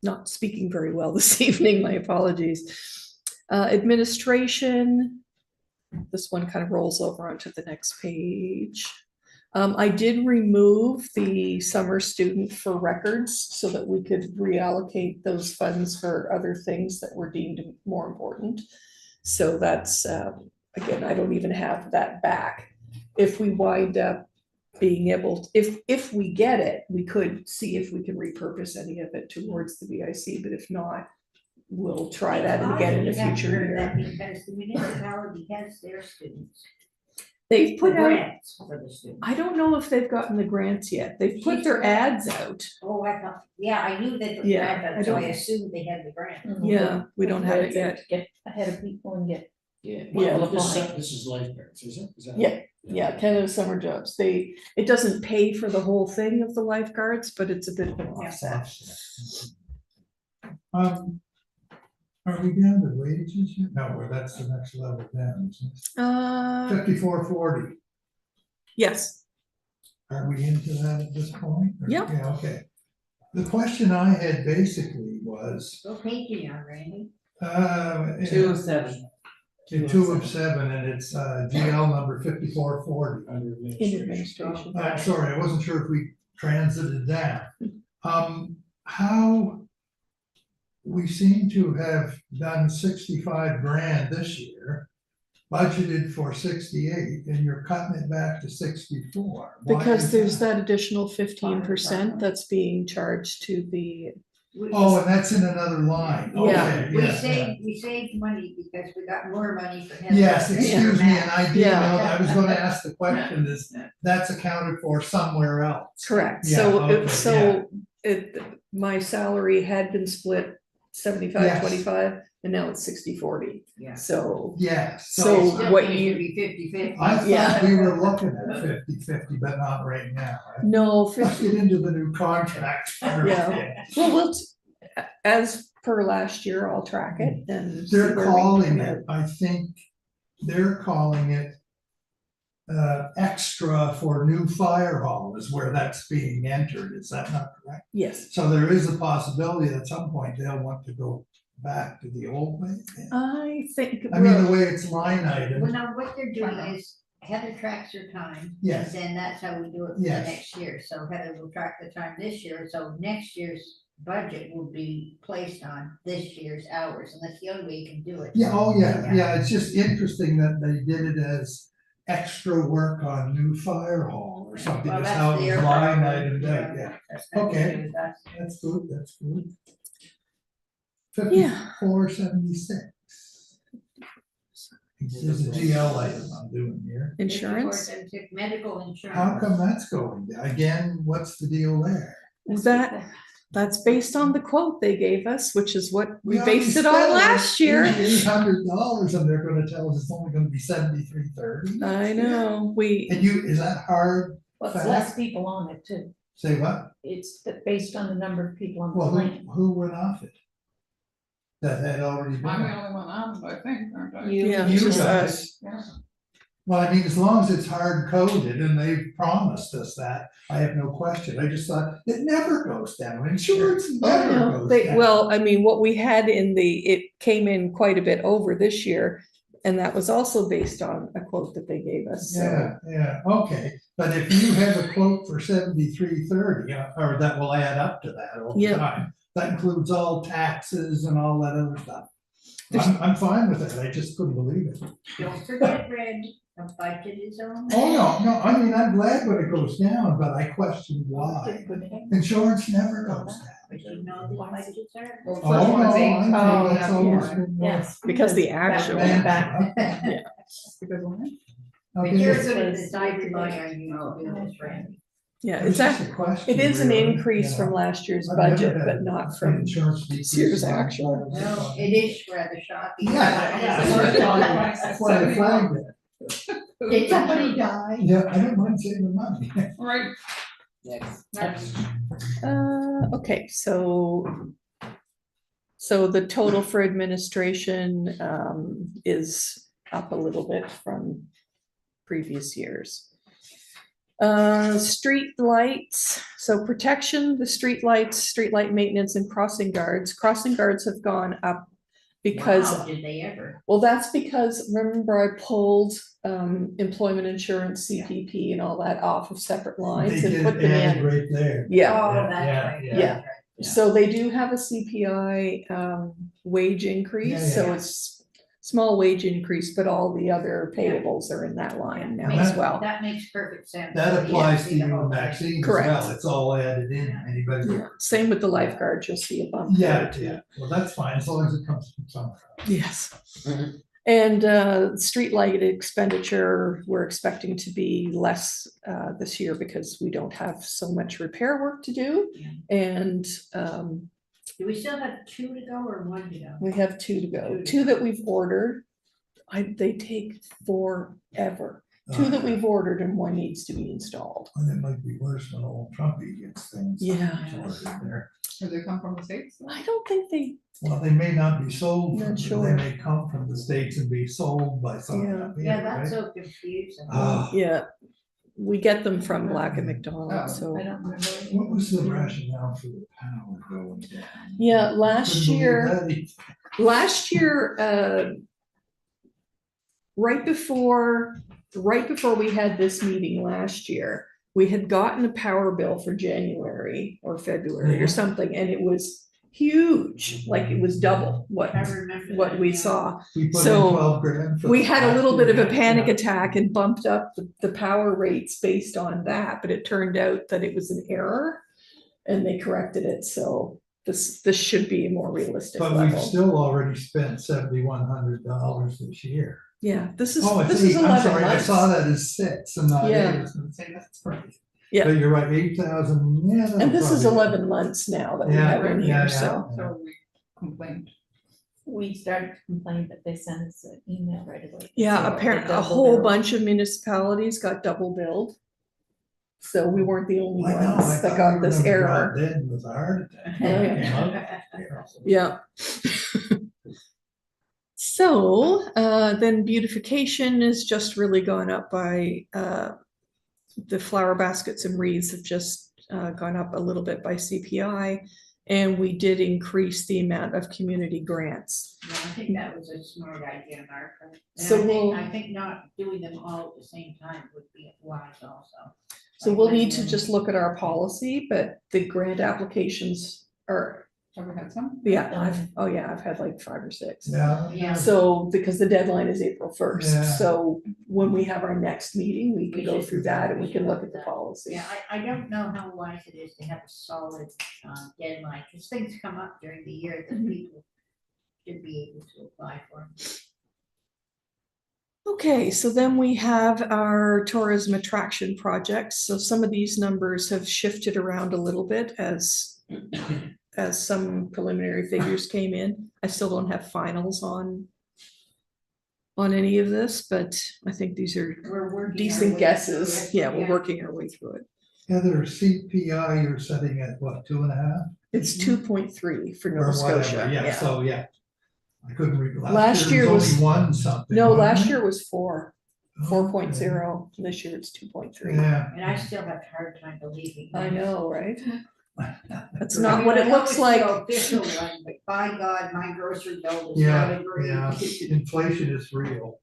not speaking very well this evening, my apologies. Administration, this one kind of rolls over onto the next page. I did remove the summer student for records so that we could reallocate those funds for other things that were deemed more important. So that's, again, I don't even have that back. If we wind up being able, if we get it, we could see if we can repurpose any of it towards the VIC, but if not, we'll try that again in a future year. That because the municipality has their students. They've put out, Grants for the students. I don't know if they've gotten the grants yet. They've put their ads out. Oh, I thought, yeah, I knew that the Yeah, grant, I so I don't- assumed they had the grant. Yeah, we don't have it yet. Get ahead of people and get. Yeah, Well, apply. this is lifeguards, is it? Is that- Yeah. Yeah, Canada Summer Jobs. It doesn't pay for the whole thing of the lifeguards, but it's a bit of an offset. Are we down to wages yet? No, well, that's the next level down, isn't it? 5440, Yes, are we into that at this point? Or- Yeah. Yeah, okay. The question I had basically was, Go painting on, Randy. 207. in 2 of 7, and it's GL number 5440. Under in administration. administration. Sorry, I wasn't sure if we transited down. How we seem to have done 65 grand this year, budgeted for 68, and you're cutting it back to 64. Why Because is there's that additional 15% that's being charged to the, Oh, and that's in another line. Yeah. Okay, We yeah, saved money because we got more money for yeah. him. Yes, excuse me, and I did Yeah. know, I was gonna ask the question, is that's accounted for somewhere else? correct, Yeah, so, okay, my salary had been split 75, Yes. 25, and now it's 60-40. Yeah. So, Yes. So Still what think it you- should be 50-50. I Yeah. thought we were looking at 50-50, but not right now. Right? no, Let's get into the new contract. Yeah. well, as per last year, I'll track it and. see They're where we calling come it, out. I think, they're calling it extra for new fire hall is where that's being entered. Is that not correct? Yes, So there is a possibility at some point they'll want to go back to the old way. I think. I mean, the way it's line Well, item, now what they're doing is Heather tracks her time. Yes. And then that's how we do it for the Yes. next year. So Heather will track the time this year, so next year's budget will be placed on this year's hours, and that's the only way you can do it. yeah, oh, yeah, it's just interesting that they did it as extra work on new fire hall or something, Well, that's that's how it their was line priority, item, yeah. That's nothing to Okay. do with us. That's good, that's good. Yeah. 5476. There's a GL item I'm doing here. Insurance, 5476, medical insurance. How come that's going down? Again, what's the deal there? that's based on the quote they gave us, which is what we already based it on spent last year. $800 and they're gonna tell us it's only gonna be 7330. I know, And is that hard? Well, it's less people on it too. Say what? It's based on the number of people on the Well, plane. who went off it? That had already been. I'm the only one on, I think, aren't I? Yeah, You just guys. us. Yeah. Well, I mean, as long as it's hard coded and they've promised us that, I have no question. I just thought it never goes down. Insurance Oh, never no, goes they, down. well, I mean, what we had it came in quite a bit over this year. And that was also based on a quote that they gave us, so. Yeah, okay. But if you have a quote for 7330, or that will add up to that over Yeah. time, that includes all taxes and all that other stuff. I'm fine with it. I just couldn't believe it. Don't forget, Red, a budget is on. Oh, no, I mean, I'm glad when it goes down, but I question why. Insurance never goes down. But you know the budgets are. Well, the Oh, first no, one's I eight, think Oh, that's always yeah. been. Yes. Because the actual Man, back. because when okay, You're it's- gonna decide to buy on you to do this, Randy. Yeah, it's it's just actually, a question, it is an really, increase you from know. last year's I've never budget, had but not an from, insurance decrease Sears in my actual. life. No, it is rather shocking. Yeah. That's why I flagged it. Did somebody die? Yeah, I don't mind saving money. Right, Next. okay, so the total for administration, is up a little bit from previous years. Street lights, so protection, the street lights, street light maintenance and crossing guards have gone up because, Wow, did they ever? well, that's because, remember I pulled, employment insurance, CPP and all that off of separate They lines and did put them add in. right there. Yeah, Oh, yeah, that's right. yeah. Yeah. so they do have a CPI, wage increase, so Yeah. it's small wage increase, but all the other payables are in that line now Yeah. as well. That makes perfect sense. That applies to Yeah, you the whole and thing. Maxine as Correct. well. It's all added in, anybody. Yeah, same with the lifeguard, you'll see a bump there Yeah, too. yeah. Well, that's fine, as long as it comes from somewhere. Yes. Mhm. And streetlight expenditure, we're expecting to be less this year because we don't have so much repair work to do. And Do we still have 2 to go or 1 to go? we have 2 to go, 2 that we've ordered. They take forever. 2 that we've ordered and 1 needs to be installed. And it might be worse when old Trumpy gets things. Yeah. sorted there. Do they come from the States? I don't think they, Well, they may not be sold, Not from- sure. they may come from the States and be sold by someone Yeah. up here, Yeah, that's right? so confusing. Ah, yeah, we get them from Black and McDonald, so. I don't remember. What was the rationale for the power going down? Yeah, last Couldn't believe year, that either. last year, right before we had this meeting last year, we had gotten a power bill for January or February or Mhm. something, and it was huge, like it was double what I remember what that, we yeah. saw. We put in So, 12 grand. for We the had a last little bit of a year. panic attack and bumped up the power rates based on that, but it turned out that it was an error and they corrected it, so this should be a more realistic But we've level. still already spent $7,100 this year. Yeah, this is Oh, it's this is 8, I'm 11 sorry, I months. saw that as 6 and not 8, Yeah. I was gonna say, that's crazy. Yeah. But you're right, 8,000, yeah. that'll And this is probably- 11 months now that we Yeah, have in yeah, here, yeah. so. So we complained. We started to complain, but they sent us an email right away. Yeah, So apparently the a double whole bill. bunch of municipalities got double billed. So we weren't the only I know, I ones thought that we got were this gonna be error. dead with a heart attack. Yeah. Came out terrible. Yeah. So, then beautification is just really gone up by, the flower baskets and wreaths have just, gone up a little bit by CPI. And we did increase the amount of community grants. Yeah, I think that was a smart idea on our part. And So I think- we'll- I think not doing them all at the same time would be wise also. So Like we'll letting need to them- just look at our policy, but the grant applications are, Have we had some? I've had like 5 or 6. Yeah. Yeah. So, because the deadline is April Yeah. 1st, so when we have our next meeting, we can We go should- through that and we we can should look look at the at that. policy. Yeah, I don't know how wise it is to have a solid deadline, because things come up during the year that people should be able to apply for. Okay, so then we have our tourism attraction projects. So some of these numbers have shifted around a little bit as some preliminary figures came in. I still don't have finals on any of this, but I think these are We're working. our decent way guesses. through it, Yeah, we're working our way through it. Heather, CPI, you're setting at what, 2.5? It's 2.3 for Or Nova whatever, Scotia, yeah, yeah. so, yeah. I couldn't read, Last last year year was was- only 1 something. No, wasn't last it? year was 4, Okay. 4.0. This year it's 2.3. Yeah. And I still have a hard time believing. I that. know, right? That's I not mean, what I it know looks it's like. the official one, but by God, my grocery bill is Yeah, not agree. yeah, inflation is real.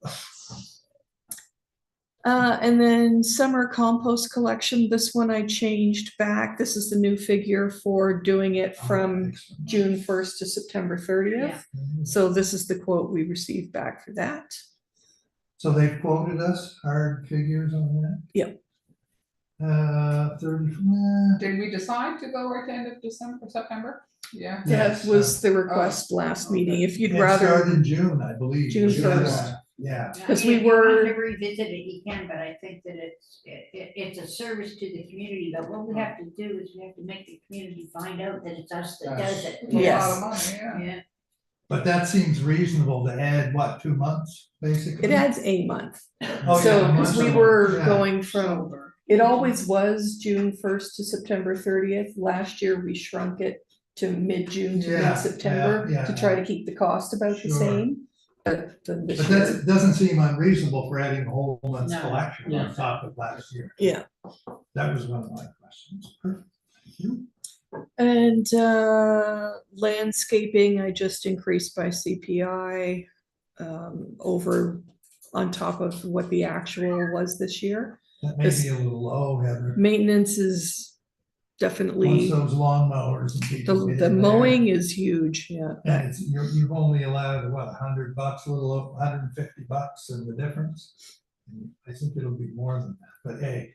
And then summer compost collection, this one I changed back. This is the new figure for doing it from June 1st to September 30th. So this is the quote we received back for that. So they've quoted us hard figures on that? Yep. 30, Did we decide to go right to end of December, September? Yeah. That Yes, was the request last meeting. If you'd it rather, started in June, I believe. June Yeah, 1st. Yeah, Yeah, 'Cause I mean, we if you want were- to revisit it, you can, but I think that it's a service to the community, but what we have to do is we have to make the community find out that it's us that does it. It's a Yes. lot of money, yeah. Yeah, but that seems reasonable to add, what, 2 months, basically? it adds a month. Oh, So, yeah, because we month, were yeah. going from, Shoulder. it always was June 1st to September 30th. Last year, we shrunk it to mid-June to Yeah, mid-September yeah, to yeah. try to keep the cost about the Sure. same. But then this But year, that doesn't seem unreasonable for adding a whole month's No. collection Yeah. on top of last year. yeah. That was one of my questions. Perfect. Thank you. And landscaping, I just increased by CPI over on top of what the actual was this year. That may This- be a little low, Heather. Maintenance is Once definitely, those lawn mowers and people get the in there, mowing is huge, yeah. and it's, you've only allowed, what, $100, a little over $150 in the difference? I think it'll be more than that, but hey,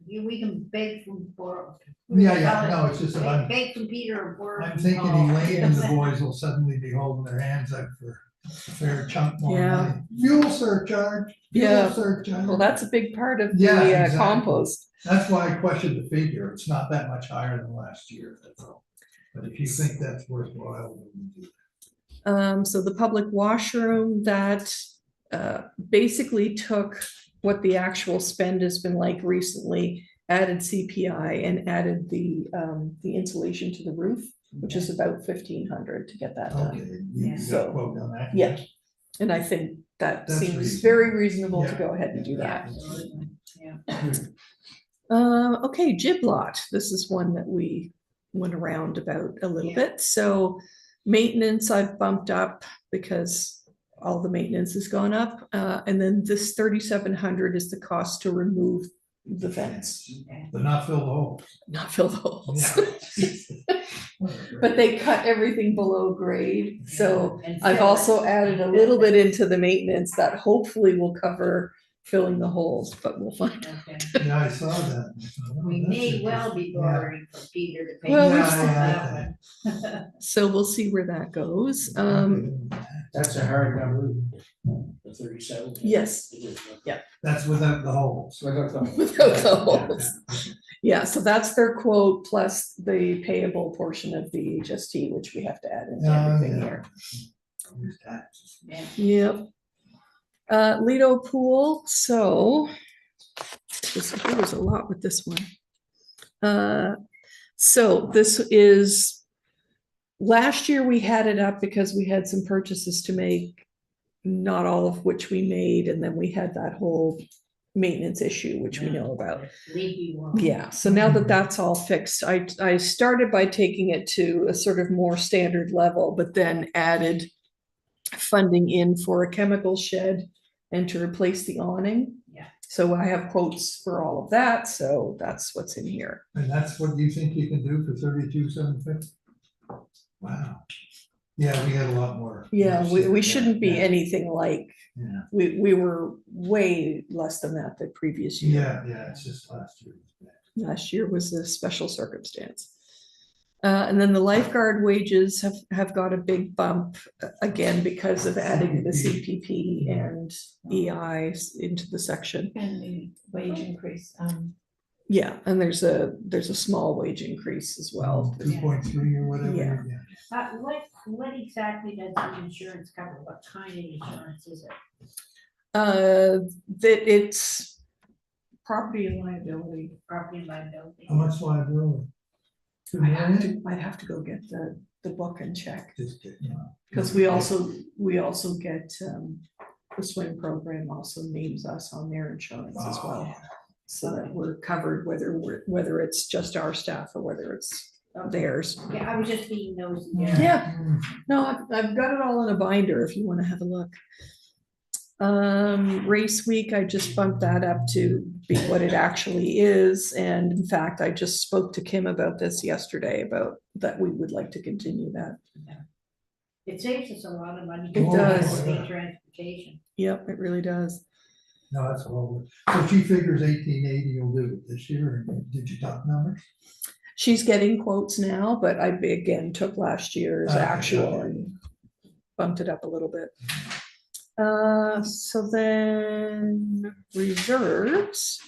we can beg from borrow. yeah, no, it's just that I'm, Beg from Peter or borrow. I'm from thinking Paul. Elaine and the boys will suddenly be holding their hands up for A fair chunk more Yeah. money. Fuel surcharge. Yeah. Fuel surcharge. Well, that's a big part of the Yeah, exactly. compost. That's why I questioned the figure. It's not that much higher than last year, that's all. But if you think that's worthwhile, then we do. So the public washroom that basically took what the actual spend has been like recently, added CPI and added the insulation to the roof, which is about 1,500 to get that done. Okay, you got So, a quote on that? yeah. And I think that That's seems reasonable. very reasonable to Yeah. go ahead and do that. Absolutely, yeah. Okay, Giblot, this is one that we went around about a little Yeah. bit. So maintenance I've bumped up because all the maintenance has gone up. And then this 3,700 is the cost to remove the fence, But not fill the hole. not fill the holes. Yeah. But they cut everything below grade, so And I've fill it. also added a little bit into the maintenance that hopefully will cover filling the holes, but we'll find. Okay. Yeah, I saw that. We may well be borrowing from Peter to pay. Well, for we- that one. So we'll see where that goes. That's a hard number, the 37. Yes. It is, That's without the holes. So I got the- Without the holes. Yeah, so that's their quote plus the payable portion of the HST, which we have to add into everything yeah. here. Yeah. Yep. Lido Pool, so there was a lot with this one. So this is, last year we had it up because we had some purchases to make, not all of which we made, and then we had that whole maintenance issue, which we know about. Leaky wall. Yeah, so now that that's all fixed, I started by taking it to a sort of more standard level, but then added funding in for a chemical shed and to replace the awning. Yeah. So I have quotes for all of that, so that's what's in here. And that's what you think you can do for 32,750? Wow. Yeah, we had a lot more. Yeah, we shouldn't be Yeah, anything like, Yeah, we were way less than that the previous year. yeah, it's just last year. Last year was a special circumstance. And then the lifeguard wages have got a big bump, again, because of adding the CPP and EI into the section. And the wage increase, Yeah, and there's a small wage increase as well. 2.3 or whatever. Yeah. what exactly does the insurance cover? What kind of insurance is it? That it's property and liability. Property and liability? How much liability? 2 million? I'd have to go get the book and check, Just kidding. because we also get, the swim program also names us on their insurance as well. So that we're covered, whether it's just our staff or whether it's theirs. Yeah, I was just being nosy. Yeah, no, I've got it all in a binder if you want to have a look. Race week, I just bumped that up to be what it actually is. And in fact, I just spoke to Kim about this yesterday, about that we would like to continue that. It saves us a lot of money. It does. State transportation. Yep, it really does. No, that's all. So she figures 1880 will do it this year. Did you talk numbers? She's getting quotes now, but I again took last year's Okay, actual okay. and bumped it up a little bit. So then reserves.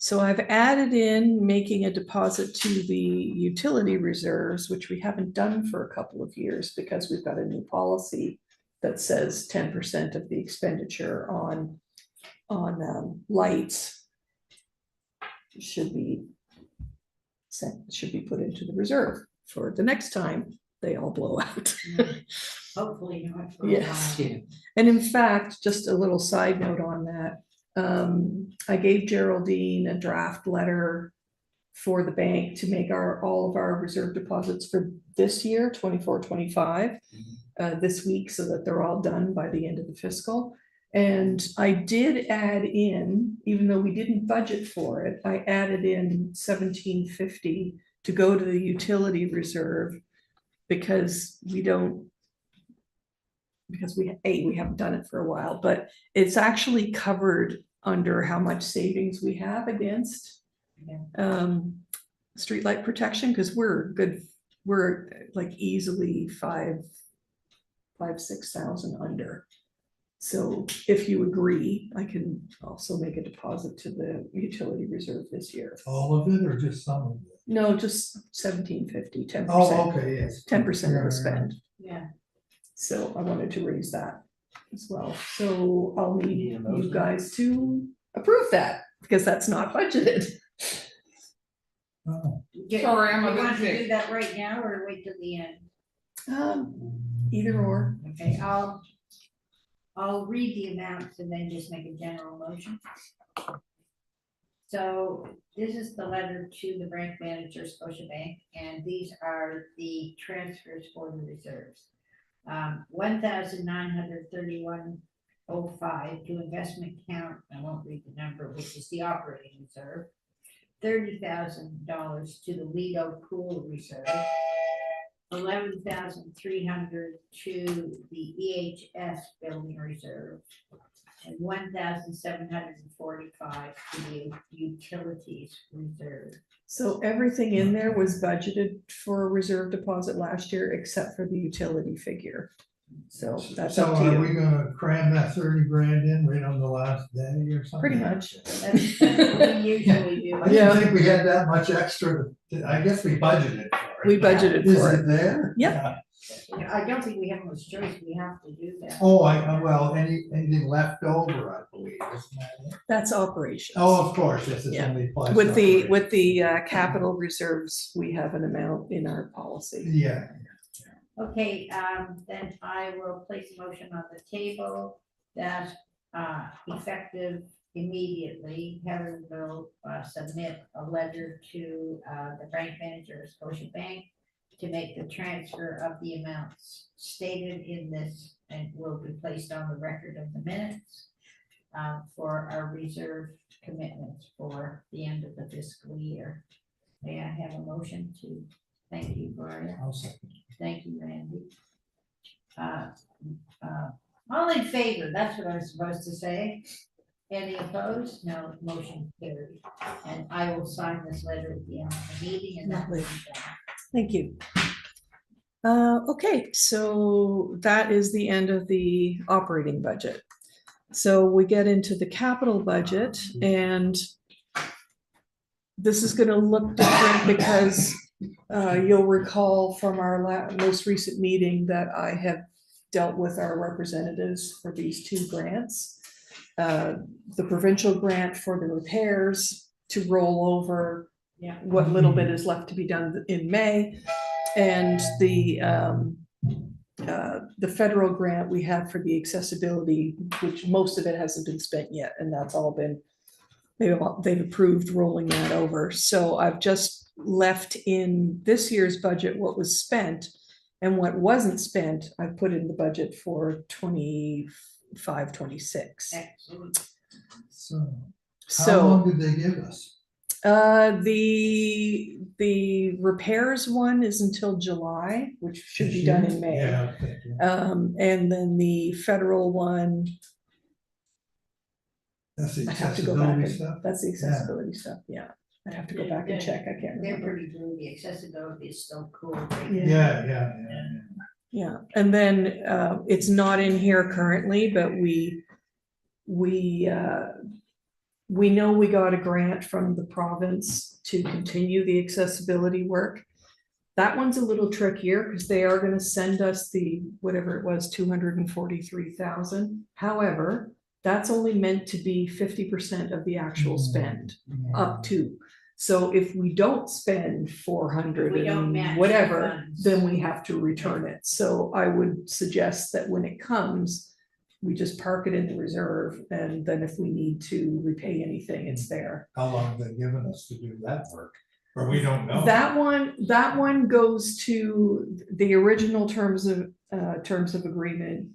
So I've added in making a deposit to the utility reserves, which we haven't done for a couple of years because we've got a new policy that says 10% of the expenditure on lights should be put into the reserve for the next time they all blow out. Hopefully not. for a Yes. while. And in fact, just a little side note on that, I gave Geraldine a draft letter for the bank to make all of our reserve deposits for this year, 24-25, this week, so that they're all done by the end of the fiscal. And I did add in, even though we didn't budget for it, I added in 1750 to go to the utility reserve because we haven't done it for a while, but it's actually covered under how much savings we have against streetlight protection, because we're like easily 6,000 under. So if you agree, I can also make a deposit to the utility reserve this year. All of it or just some of it? No, just 1,750, 10%. Oh, okay, yes. 10% of Yeah, the spend. Yeah. So I wanted to raise that as well. So I'll need Need a you motion? guys to approve that because that's not budgeted. Oh, Sorry, I'm a Do you bit want to sick. do that right now or wait till the end? Either or. Okay, I'll read the amounts and then just make a general motion. So this is the letter to the branch manager, Scotiabank, and these are the transfers for the reserves. 1,931.05 to investment account, I won't read the number, which is the operating reserve. $30,000 to the Lido Pool Reserve. 11,300 to the EHS Building Reserve. And 1,745 to the Utilities Reserve. So everything in there was budgeted for a reserve deposit last year, except for the utility figure. So that's so up to are we you, gonna cram that 30 grand in right on the last day or something? pretty much. That's what we usually do. I didn't think we had that much extra, I guess we budgeted for it. We budgeted Is for it it. there? Yep. Yeah. I don't think we have much choice, we have to do that. Oh, well, anything left over, I believe, isn't that it? That's operations. Oh, of course, this is Yeah. only plus. With the operating. capital reserves, we have an amount in our policy. Yeah, Okay, then I will place a motion on the table that, effective immediately, Heather will, submit a letter to, the bank manager of Scotiabank to make the transfer of the amounts stated in this and will be placed on the record of the minutes, for our reserve commitments for the end of the fiscal year. May I have a motion to, thank you, Gloria. I'll second. Thank you, Randy. All in favor, that's what I was supposed to say. Any opposed? No, motion carried. And I will sign this letter at the end of the meeting and that will be done. Thank you. Okay, so that is the end of the operating budget. So we get into the capital budget and this is gonna look different because you'll recall from our most recent meeting that I have dealt with our representatives for these two grants. The provincial grant for the repairs to roll over Yeah. what little bit is left to be done in May. And the federal grant we have for the accessibility, which most of it hasn't been spent yet, and that's all been, they've approved rolling that over. So I've just left in this year's budget what was spent, and what wasn't spent, I put in the budget for 25, 26. Excellent. So, how So. long did they give us? The repairs one is until July, which should be done in May. Yeah, okay, yeah. And then the federal one, That's the I have to go back, accessibility and stuff. that's the accessibility stuff, yeah. I have to go back and check, I can't They're remember. pretty blue, the accessibility is so cool. Yeah. Yeah. Yeah, and then it's not in here currently, but we know we got a grant from the province to continue the accessibility work. That one's a little trickier because they are gonna send us the, whatever it was, 243,000. However, that's only meant to be 50% of the actual spend, up to. So if we don't spend 400 We don't and match the whatever, funds. then we have to return it. So I would suggest that when it comes, we just park it in the reserve, and then if we need to repay anything, it's there. How long have they given us to do that work? Or we don't know? That one goes to the original terms of agreement,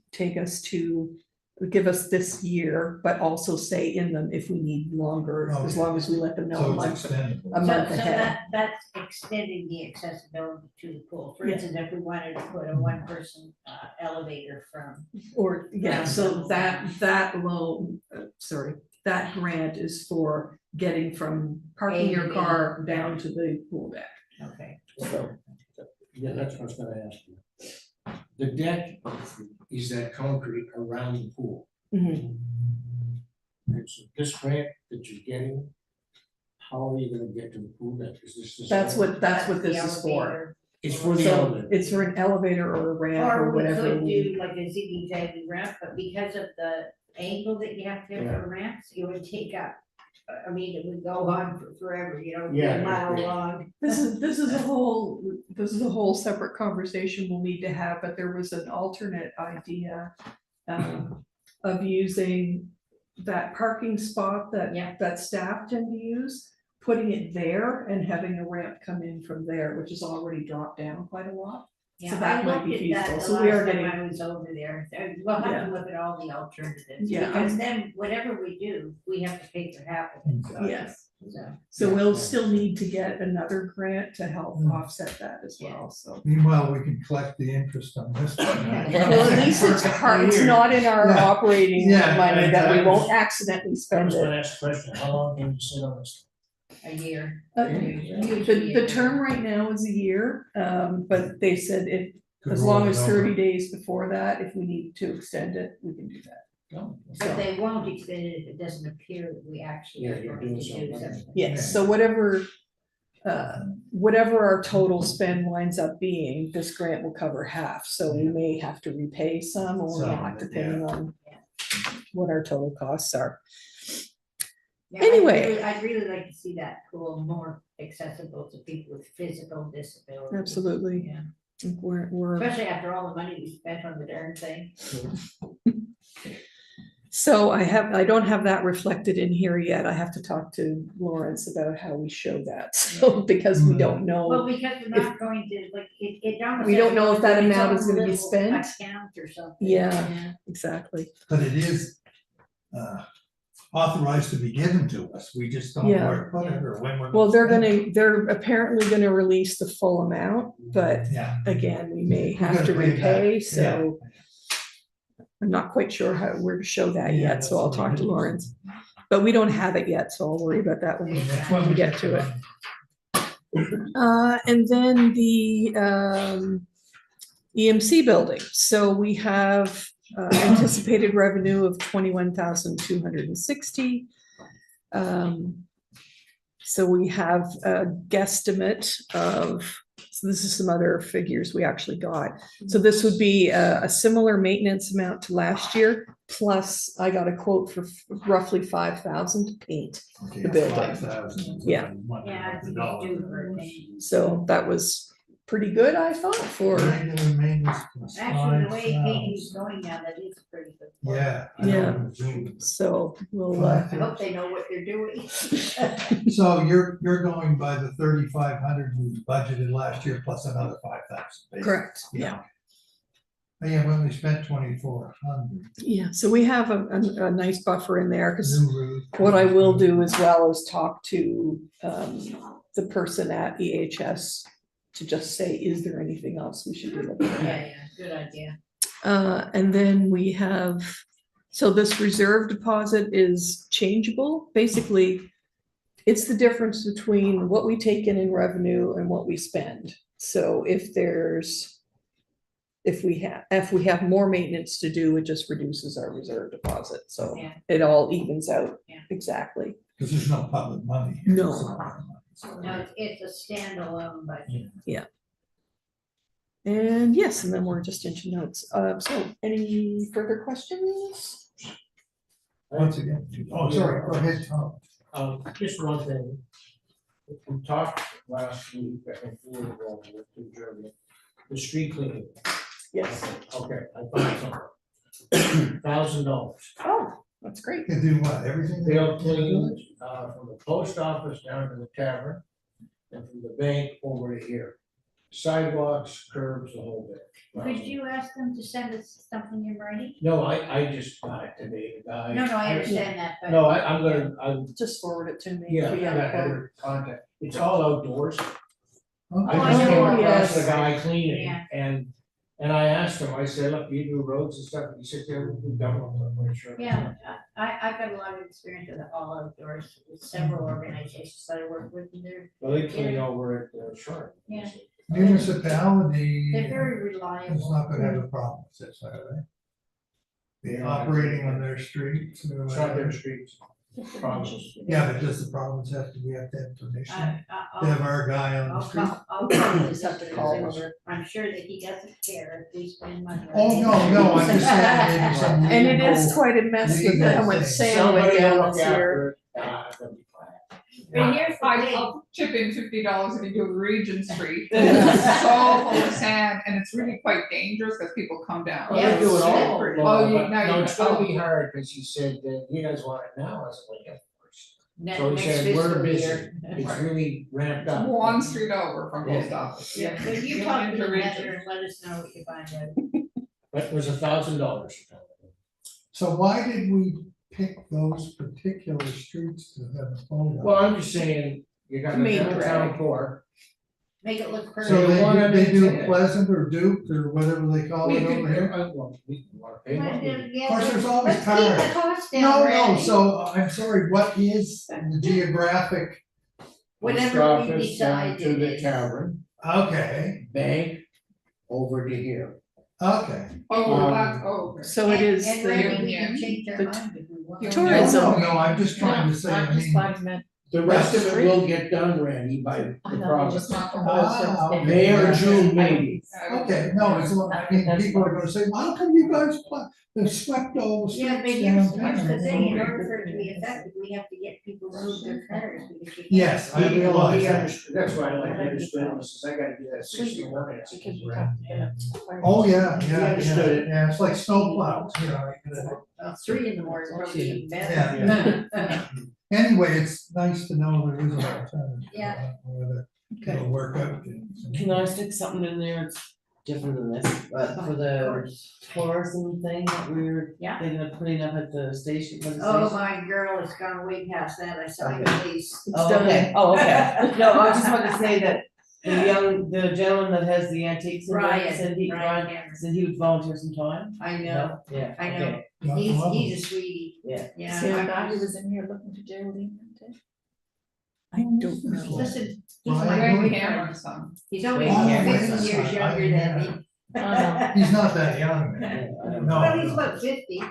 give us this year, but also say in them if we need longer, as long as we let them know a So it's month. extendable. A month So ahead. that's extending the accessibility to the pool. For Yeah. instance, if we wanted to put a one-person elevator from, Or, yeah, so that loan, that grant is for getting from parking your car down to the pool deck. okay. So, Yeah, that's what I was gonna ask you. The deck is that concrete around the pool. Mhm. And so this grant that you're getting, how are you gonna get to the pool deck? Is this just? That's what The this is for. elevator. It's for the So elevator. it's for an elevator or a ramp or Or we whatever. could we- do like a ziggy-zaggy ramp, but because of the angle that you have to have for ramps, it would take up. I mean, it would go on for forever, you know, it'd be Yeah, a mile yeah. long. This is a whole separate conversation we'll need to have, but there was an alternate idea of using that parking spot Yeah. that staff tend to use, putting it there and having a ramp come in from there, which is already dropped down quite a lot. Yeah, that I might be looked at that feasible. the So we are last time getting- I was over there, we'll have Yeah. to look at all the alternatives, Yeah, because then whatever we do, we have to pay for half of it. so- Yes, So, so we'll still need to get another grant to help Mm. offset that as well, so. Meanwhile, we can collect the interest on this. one. Well, at least it's not in our Yeah. operating Yeah, money that we exactly. won't accidentally I spend was it. gonna ask a question, how long can you sit on this? a year. Uh, Usually The a term year. right now is a year, but they said if, Could as roll long it as over. 30 days before that, if we need to extend it, we can do that. No. But they won't extend it if it doesn't appear that we actually Yeah, are you're going doing to do something. something. Yes, so whatever our total spend winds up being, this grant will cover half, so we may have to repay some or Some, not, depending on Yeah. what our total costs are. Yeah, Anyway. I'd really like to see that pool more accessible to people with physical disabilities. Absolutely. Yeah, We're especially after all the money we spent on the darn thing. So I don't have that reflected in here yet. I have to talk to Lawrence about how we show that, so, because we don't Well, know. because we're not going to, like, it almost. We don't has to know go if that to its amount is own gonna be little spent. Account or something. Yeah. Exactly. But it is authorized to be given to us, we just don't know Yeah. where to put it or when we're. Well, spend it. they're apparently gonna release the full amount, but Yeah. again, we may We have gotta to pay it back. repay, so I'm not quite sure where to show that Yeah, yet, so I'll that's what talk it to is. Lawrence. But we don't have it yet, so I'll worry about that when we get to it. And then the EMC building, so we have anticipated revenue of 21,260. So we have a guesstimate of, so this is some other figures we actually got. So this would be a similar maintenance amount to last year, plus I got a quote for roughly 5,000 to paint. Okay, the building. 5,000. Yeah. Yeah, I think it's due for a thing. So that was pretty good, I thought, for, Regular maintenance plus Actually, the way 5,000. painting's going now, that is pretty good. Yeah. I Yeah. know. so we'll, I hope they know what they're doing. So you're going by the 3,500 we budgeted last year plus another 5,000. correct, yeah. Yeah, we only spent 2,400. Yeah, so we have a nice buffer in there, because New roof. what I will do as well is talk to the person at EHS to just say, is there anything else we should be looking at? Yeah, good idea. And then we have, so this reserve deposit is changeable. Basically, it's the difference between what we take in revenue and what we spend. So if we have more maintenance to do, it just reduces our reserve deposit. So Yeah. it all evens out Yeah. exactly. Because there's no public money. here, No. so- No, it's a standalone budget. And yes, and then we're just into notes. So any further questions? Once again, oh, sorry, go ahead, Tom. Just one thing. We talked last week, I think, we were going to Germany, the street cleaning. Yes. Okay, I found something. $1,000. Oh, that's great. Can do what, everything? They'll clean, from the post office down to the tavern, and from the bank over to here. Sidewalks, curbs, the whole bit. Could you ask them to send us something in writing? No, I just got it today, the guy. No, I understand that, but. No, I'm, Just forward it to me. yeah, if you I have a got quote. her contact, it's all outdoors. Okay. I just came Oh, across yes. the guy cleaning, Yeah. and I asked him, I said, look, you do roads and stuff, he said, yeah, we've done one, I'm not sure. Yeah, I've got a lot of experience with all outdoors, with several organizations that I work with, and they're, Well, they clean over at Shore. Yeah. municipality They're very is reliable. not gonna have a problem with this, are they? Be operating on their streets or It's not whatever. their streets. Province. Yeah, but does the province have to, we have to have permission I- to have our guy on the I'll street? I'll Just have to call over. I'm sure that he doesn't care if we spend money. on Oh, it. no, I'm just saying maybe some. And it is legal- quite a mess with legal how much thing. sand Somebody went will down look this year. after it. They'll be fine. But here's the thing, I'll chip in $50 if you do Regent Street. It's so full of sand and it's really quite dangerous because people come down. Well, they do it all, slippery. Oh, you- but now no, you- it's gonna be hard, because he said that you guys want it now, I said, well, yeah, of course. So he next said, we're fiscal busy, year. it's really ramped up. One street over from post office. Yeah, but you Going talk to into the Regent. vendor and let us know what you find out. But it was $1,000. So why did we pick those particular streets to have a photo? Well, I'm just saying, you got the Main downtown drag. core. Make it look So pretty. they want it they do in- Pleasant or Duke or whatever they call We it could, over here? well, we wanna pay money. Yeah, Of course, there's but always let's keep the cars. cost down, No, Randy. so I'm sorry, what is the geographic, Whatever Post we office down decide to it the is. tavern, okay, bank, over to here. okay. Oh, that's over. So it is And the Randy, we can Union, change our the mind if we want. tourism. No, I'm just trying to say, I I'm just mean, glad you meant. The rest of it will get done, Randy, by the I know, province. Just not the Ah, whole. okay. May or June, maybe. okay, no, it's, I mean, people are gonna say, well, how come you guys, they've swept all the Yeah, but streets here's downtown? the thing, in order for it to be effective, we have to get people to move their cars. because you can't- Yes, I realize that. That's why I like to understand, this is I gotta do that 61. Because you have to get a. Oh, yeah, We yeah, yeah, understood it. yeah, it's like snow plows, you know. Well, 3 in the morning, probably even Yeah. better. Anyway, it's nice to know there is an alternative. Yeah. Whether Okay. it'll work out. Can I stick something in there, it's different than this, but for Of the course. tourism thing that we were Yeah. thinking of putting up at the station, was it Oh, station? my girl has gone way past that, I saw your Okay. face. Oh, done. okay, oh, okay, no, I just wanted to say that the gentleman that has the antiques in there, Ryan, said he, Ryan Ryan, Cameron. said he would volunteer some time. I know, No? Yeah, I know. okay. Not he's one. a sweetie. Yeah. Yeah. See, I I- thought he was in here looking for Geraldine. I don't know. Listen, he's Ryan my Cameron. Wayne boyfriend. Cameron's son. He's only Oh, 50 Wayne's years son. younger than me. He's not that young, man. No. Well, he's about 50.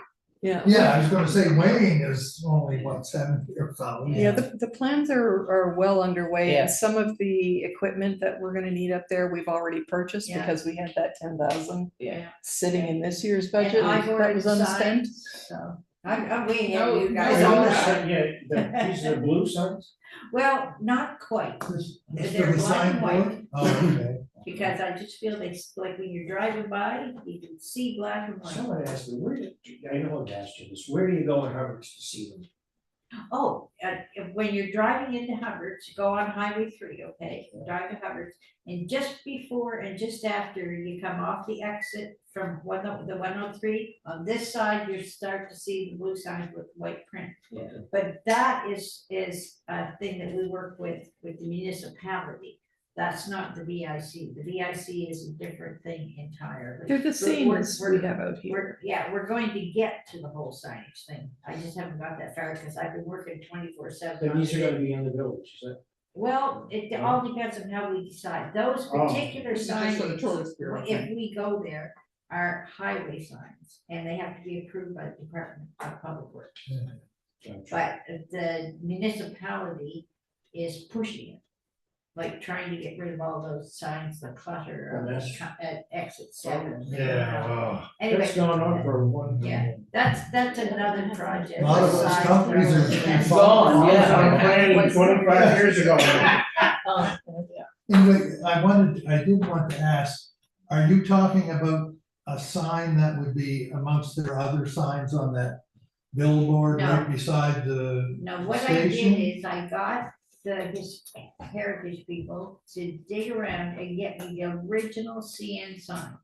Yeah. Yeah, I was gonna say Wayne is only, what, 70 or something? Yeah, the plans are well underway, Yeah. and some of the equipment that we're gonna need up there, we've already purchased, Yeah. because we had that 10,000 Yeah. sitting in this year's And budget, I've that ordered was unspent. signs, so I'm way ahead No, of you no, guys. Is no. all the, yeah, these are blue signs? Well, not quite, This- this They're for the black and white. signboard? Oh, okay. because I just feel they, like when you're driving by, you can see black and white. Someone asked me, where did, I know I've asked you this, where do you go in Harvard to see them? Oh, when you're driving into Hubbard's, go on Highway 3, okay, drive to Hubbard's. And just before and just after you come off the exit from the 103, on this side, you start to see the blue signs with white print. Yeah. But that is a thing that we work with the municipality. That's not the VIC. The VIC is a different thing entirely. They're the But same we're- as we're- we have out here. we're going to get to the whole signage thing. I just haven't got that far because I've been working 24/7. Then on these are it. gonna be in the village, is that? Well, it all depends on how we decide. Those Oh. particular Just for the signs, tourist bureau if thing. we go there, are highway signs and they have to be approved by the Department of Public Works. But the municipality is pushing it. Like trying to get rid of all those signs, the clutter And of that's- at exit 7. Yeah, well, Anyway, That's gone on for one. Yeah. that's another project. a lot of those besides companies are. those- Gone, yeah. I'm planning 25 years ago. Oh, Anyway, I did want to ask, are you talking about a sign that would be amongst their other signs on that billboard No. right beside the No, what I station? did is I got his heritage people to dig around and get me the original CN sign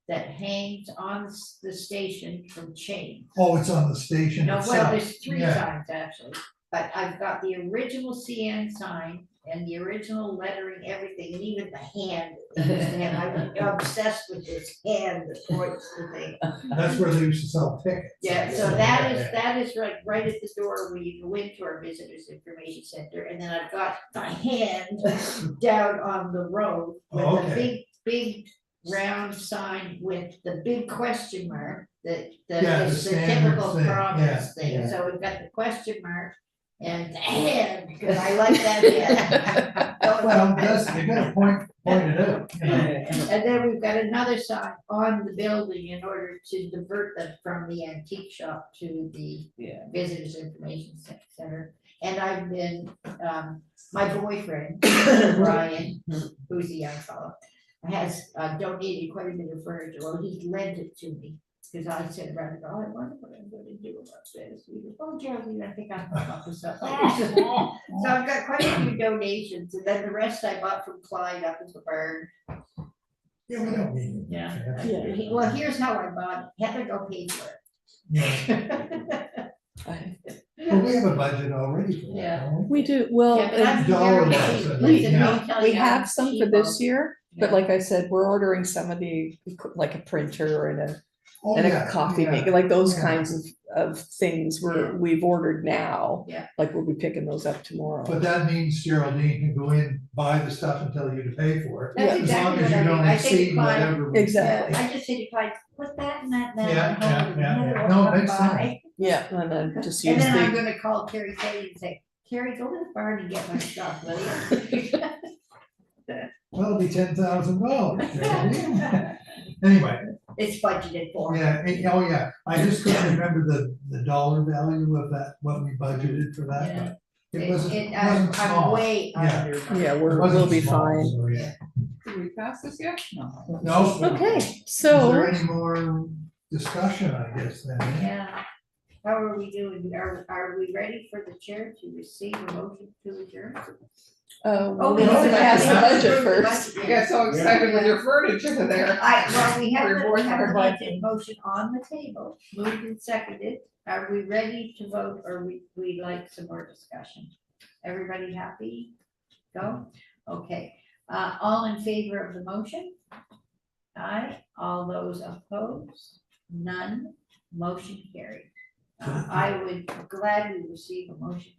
that hangs on the station from Chain. Oh, it's on the station No, well, itself. there's 3 Yeah. signs actually. but I've got the original CN sign and the original lettering, everything, and even the hand. they used to have. I'm obsessed with this hand that points the thing. That's where they used to sell tickets. Yeah, so that is right at the door where you go into our visitors information center, and then I've got the hand down on the road with Oh, the okay. big round sign with the big question mark that Yeah, is the the standard typical thing, province yeah, thing. yeah. So we've got the question mark and the hand, because I like that hand. Well, that's, you gotta point it out, you know. And then we've got another sign on the building in order to divert them from the antique shop to the Yeah. visitors information center. And I've been, my boyfriend, Brian, who's a young fellow, has donated quite a bit of furniture. Well, he's lent it to me. Cause I said, around, oh, I wonder what I'm gonna do about this. He goes, oh, Geraldine, I think I'll come up with something. So I've got quite a few donations, and then the rest I bought from Clyde up in the barn. Yeah, we don't need it. Yeah. Well, here's how I bought it. Heather, go pay for Yeah, it. well, we have a budget already for that, Yeah. don't we? We do, well, Yeah, but I'm Dollar very wise, cheap. I we, mean, Listen, yeah. let me tell we you, have I'm some for cheap this also. year, but Yeah. like I said, we're ordering some of the, like a printer and Oh, a yeah, coffee yeah. maker, like those Yeah. kinds of things Yeah. we've ordered now. Yeah. Like we'll be picking those up tomorrow. But that means Geraldine can go in, buy the stuff and tell you to pay for it. That's As long exactly as what I you do. don't I say exceed fine. whatever. we- Exactly. I just said, if I put that and that and that. Yeah, on hold, yeah, Heather yeah. will No, it come makes by. sense. Yeah, and then just And use then I'm the, gonna call Carrie Kay and say, Carrie, go to the barn and get my stuff, will you? Well, it'll be $10,000, Geraldine. Anyway, It's budgeted for. yeah, oh, yeah, I just couldn't remember the dollar value of that, what we budgeted for that, but it wasn't I'm small. way Yeah. under. yeah, It we'll wasn't be small, fine. so, yeah. Did we pass this yet? No. No. Okay, Is so. there any more discussion, I guess, then? Yeah. How are we doing? Are we ready for the chair to receive a motion to adjourn? Well, we we have to have pass the to budget approve the first. budget, You got so excited with your furniture there. Well, we have Your the boyfriend. budget motion on the table, moved and seconded. Are we ready to vote, or we like some more discussion? Everybody happy? Go? Okay, all in favor of the motion? Aye, all those opposed? None, motion carried. I would gladly receive a motion to